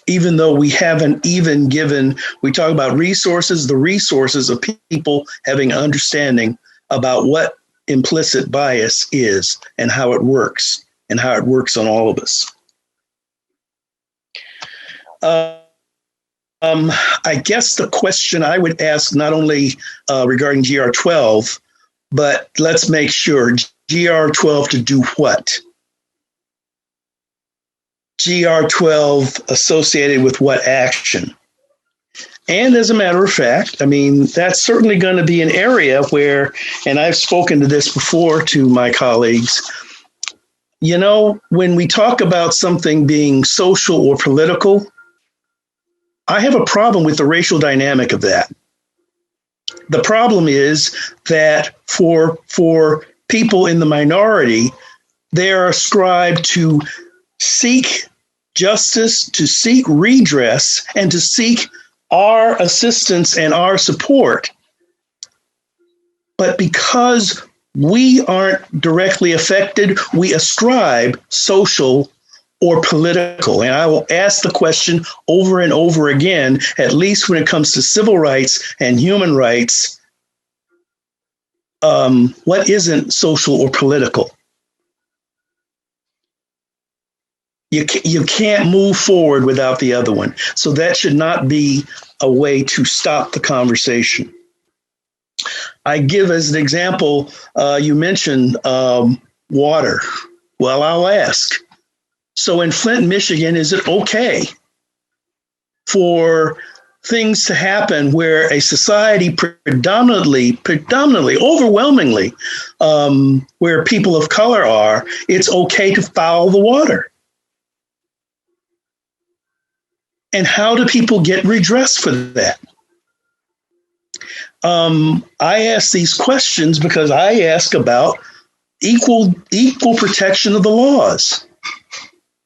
even though we haven't even given, we talk about resources, the resources of people having understanding about what implicit bias is and how it works on all of us. I guess the question I would ask, not only regarding GR12, but let's make sure GR12 to do what? GR12 associated with what action? And as a matter of fact, I mean, that's certainly going to be an area where, and I've spoken to this before to my colleagues, when we talk about something being social or political, I have a problem with the racial dynamic of that. The problem is that for people in the minority, they are ascribed to seek justice, to seek redress, and to seek our assistance and our support. But because we aren't directly affected, we ascribe social or political. And I will ask the question over and over again, at least when it comes to civil rights and human rights, what isn't social or political? You can't move forward without the other one. So that should not be a way to stop the conversation. I give as an example, you mentioned water. Well, I'll ask. So in Flint, Michigan, is it okay for things to happen where a society predominantly, overwhelmingly, where people of color are, it's okay to foul the water. And how do people get redress for that? I ask these questions because I ask about equal protection of the laws.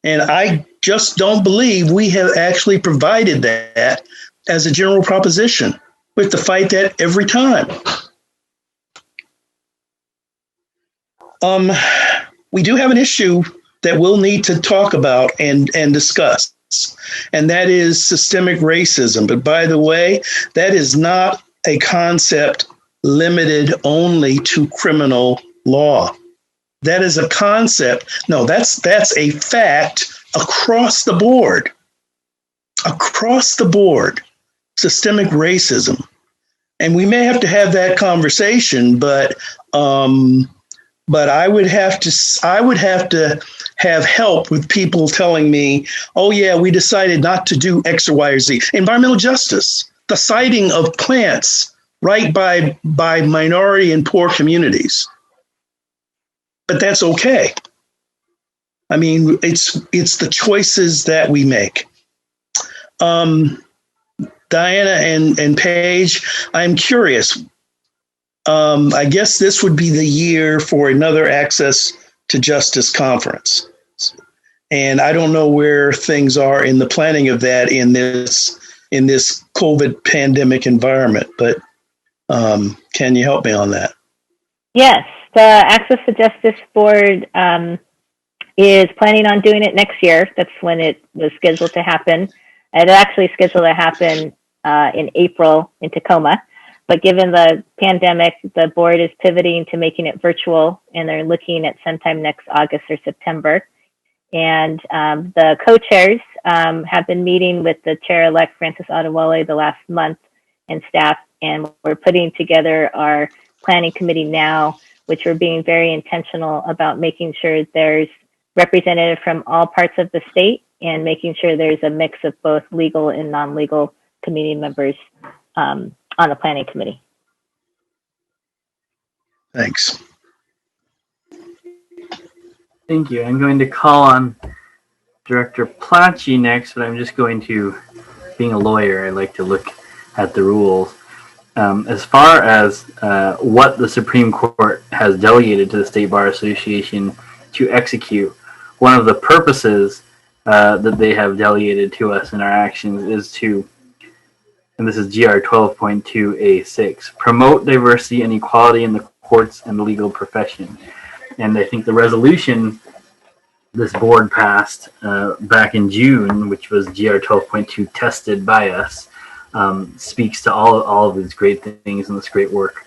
And I just don't believe we have actually provided that as a general proposition. We have to fight that every time. We do have an issue that we'll need to talk about and discuss, and that is systemic racism. But by the way, that is not a concept limited only to criminal law. That is a concept. No, that's a fact across the board. Across the board, systemic racism. And we may have to have that conversation, but I would have to have help with people telling me, oh yeah, we decided not to do X or Y or Z. Environmental justice, the siting of plants right by minority and poor communities. But that's okay. I mean, it's the choices that we make. Diana and Paige, I'm curious. I guess this would be the year for another Access to Justice conference. And I don't know where things are in the planning of that in this COVID pandemic environment, but can you help me on that? Yes, the Access to Justice Board is planning on doing it next year. That's when it was scheduled to happen. It actually scheduled to happen in April in Tacoma. But given the pandemic, the board is pivoting to making it virtual, and they're looking at sometime next August or September. And the co-chairs have been meeting with the chair-elect, Francis Adewale, the last month, and staff, and we're putting together our planning committee now, which we're being very intentional about making sure there's representative from all parts of the state and making sure there's a mix of both legal and non-legal community members on the planning committee. Thanks. Thank you. I'm going to call on Director Placci next, but I'm just going to, being a lawyer, I like to look at the rules. As far as what the Supreme Court has delegated to the State Bar Association to execute, one of the purposes that they have delegated to us in our actions is to, and this is GR 12.2A6, promote diversity and equality in the courts and the legal profession. And I think the resolution this board passed back in June, which was GR 12.2 tested by us, speaks to all of these great things and this great work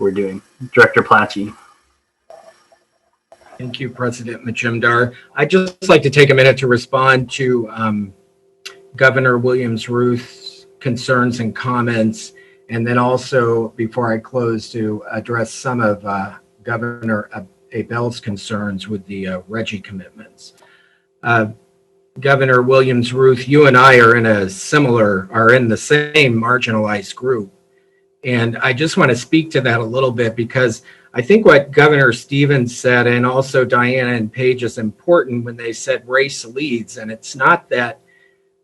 we're doing. Director Placci. Thank you, President Majumdar. I'd just like to take a minute to respond to Governor Williams-Ruth's concerns and comments, and then also, before I close, to address some of Governor Abell's concerns with the RGGI commitments. Governor Williams-Ruth, you and I are in the same marginalized group. And I just want to speak to that a little bit, because I think what Governor Stevens said, and also Diana and Paige, is important when they said race leads. And it's not that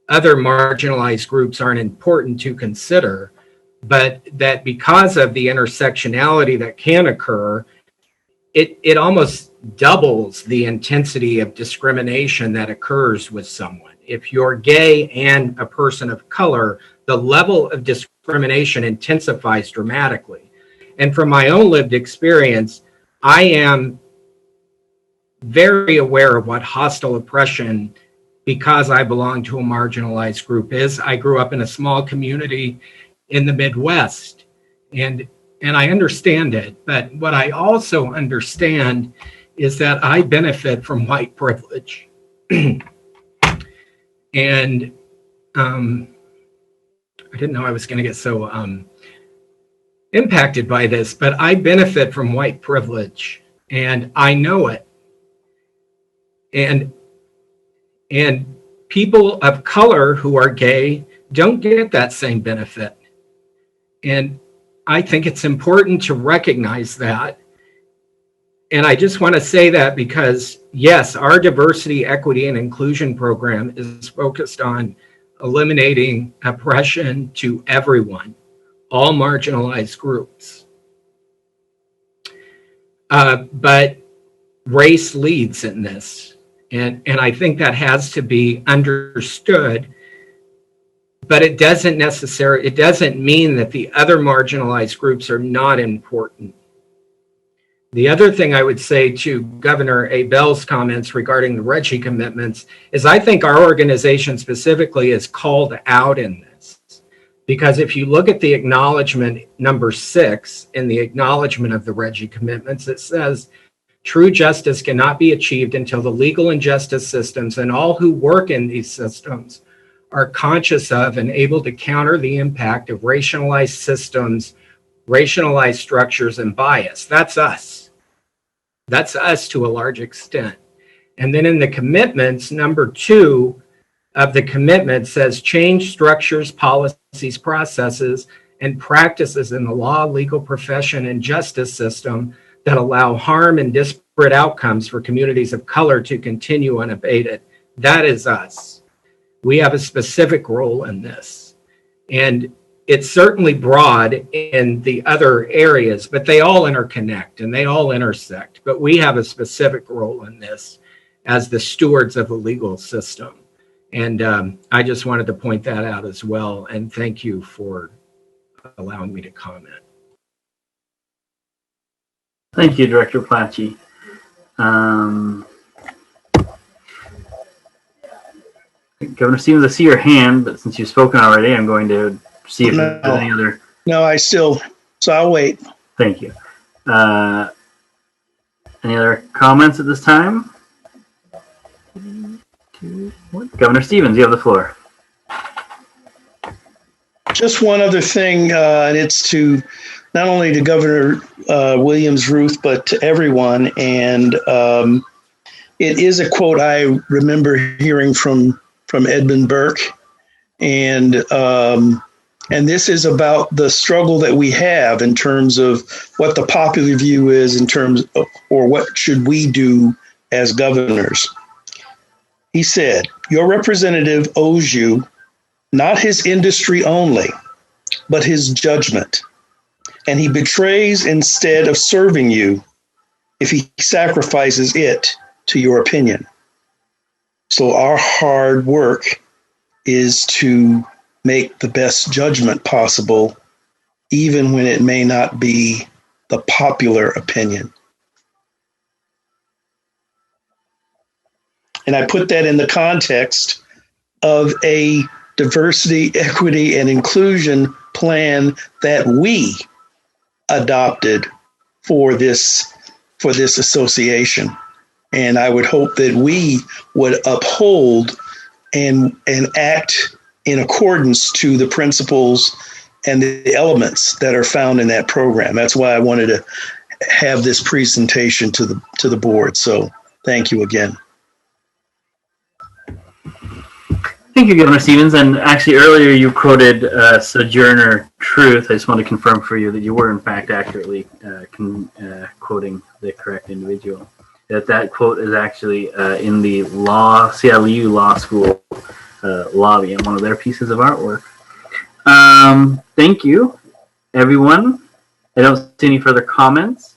other marginalized groups aren't important to consider, but that because of the intersectionality that can occur, it almost doubles the intensity of discrimination that occurs with someone. If you're gay and a person of color, the level of discrimination intensifies dramatically. And from my own lived experience, I am very aware of what hostile oppression, because I belong to a marginalized group, is. I grew up in a small community in the Midwest, and I understand it. But what I also understand is that I benefit from white privilege. And I didn't know I was going to get so impacted by this, but I benefit from white privilege, and I know it. And people of color who are gay don't get that same benefit. And I think it's important to recognize that. And I just want to say that because, yes, our diversity, equity, and inclusion program is focused on eliminating oppression to everyone, all marginalized groups. But race leads in this. And I think that has to be understood. But it doesn't mean that the other marginalized groups are not important. The other thing I would say to Governor Abell's comments regarding the RGGI commitments is I think our organization specifically is called out in this. Because if you look at the acknowledgement number 6 in the acknowledgement of the RGGI commitments, it says, true justice cannot be achieved until the legal and justice systems and all who work in these systems are conscious of and able to counter the impact of racialized systems, racialized structures, and bias. That's us. That's us to a large extent. And then in the commitments, number 2 of the commitment says change structures, policies, processes, and practices in the law, legal profession, and justice system that allow harm and disparate outcomes for communities of color to continue unabated. That is us. We have a specific role in this. And it's certainly broad in the other areas, but they all interconnect and they all intersect. But we have a specific role in this as the stewards of the legal system. And I just wanted to point that out as well. And thank you for allowing me to comment. Thank you, Director Plachy. Governor Stevens, I see your hand, but since you've spoken already, I'm going to see if there's any other. No, so I'll wait. Thank you. Any other comments at this time? Governor Stevens, you have the floor. Just one other thing, and it's to not only to Governor Williams Ruth, but to everyone. And it is a quote I remember hearing from Edmund Burke, and this is about the struggle that we have in terms of what the popular view is in terms of, or what should we do as governors. He said, your representative owes you not his industry only, but his judgment. And he betrays instead of serving you if he sacrifices it to your opinion. So our hard work is to make the best judgment possible, even when it may not be the popular opinion. And I put that in the context of a diversity, equity, and inclusion plan that we adopted for this association. And I would hope that we would uphold and act in accordance to the principles and the elements that are found in that program. That's why I wanted to have this presentation to the board. So thank you again. Thank you, Governor Stevens. And actually, earlier you quoted Sojourner Truth. I just want to confirm for you that you were, in fact, accurately quoting the correct individual. That quote is actually in the CLU Law School lobby and one of their pieces of artwork. Thank you, everyone. I don't see any further comments.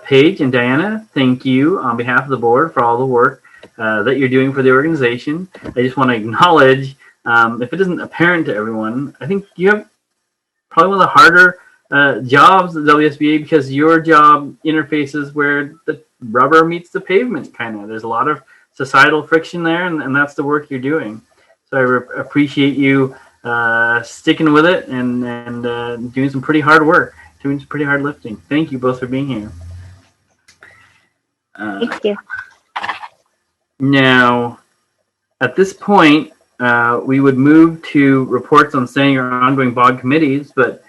Paige and Diana, thank you on behalf of the board for all the work that you're doing for the organization. I just want to acknowledge, if it isn't apparent to everyone, I think you have probably one of the harder jobs at WSBA because your job interfaces where the rubber meets the pavement, kind of. There's a lot of societal friction there, and that's the work you're doing. So I appreciate you sticking with it and doing some pretty hard work, doing some pretty hard lifting. Thank you both for being here. Thank you. Now, at this point, we would move to reports on standing or ongoing BOG committees, but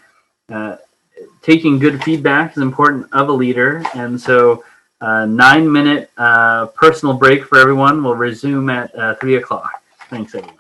taking good feedback is important of a leader, and so 9-minute personal break for everyone. We'll resume at 3 o'clock. Thanks, everyone.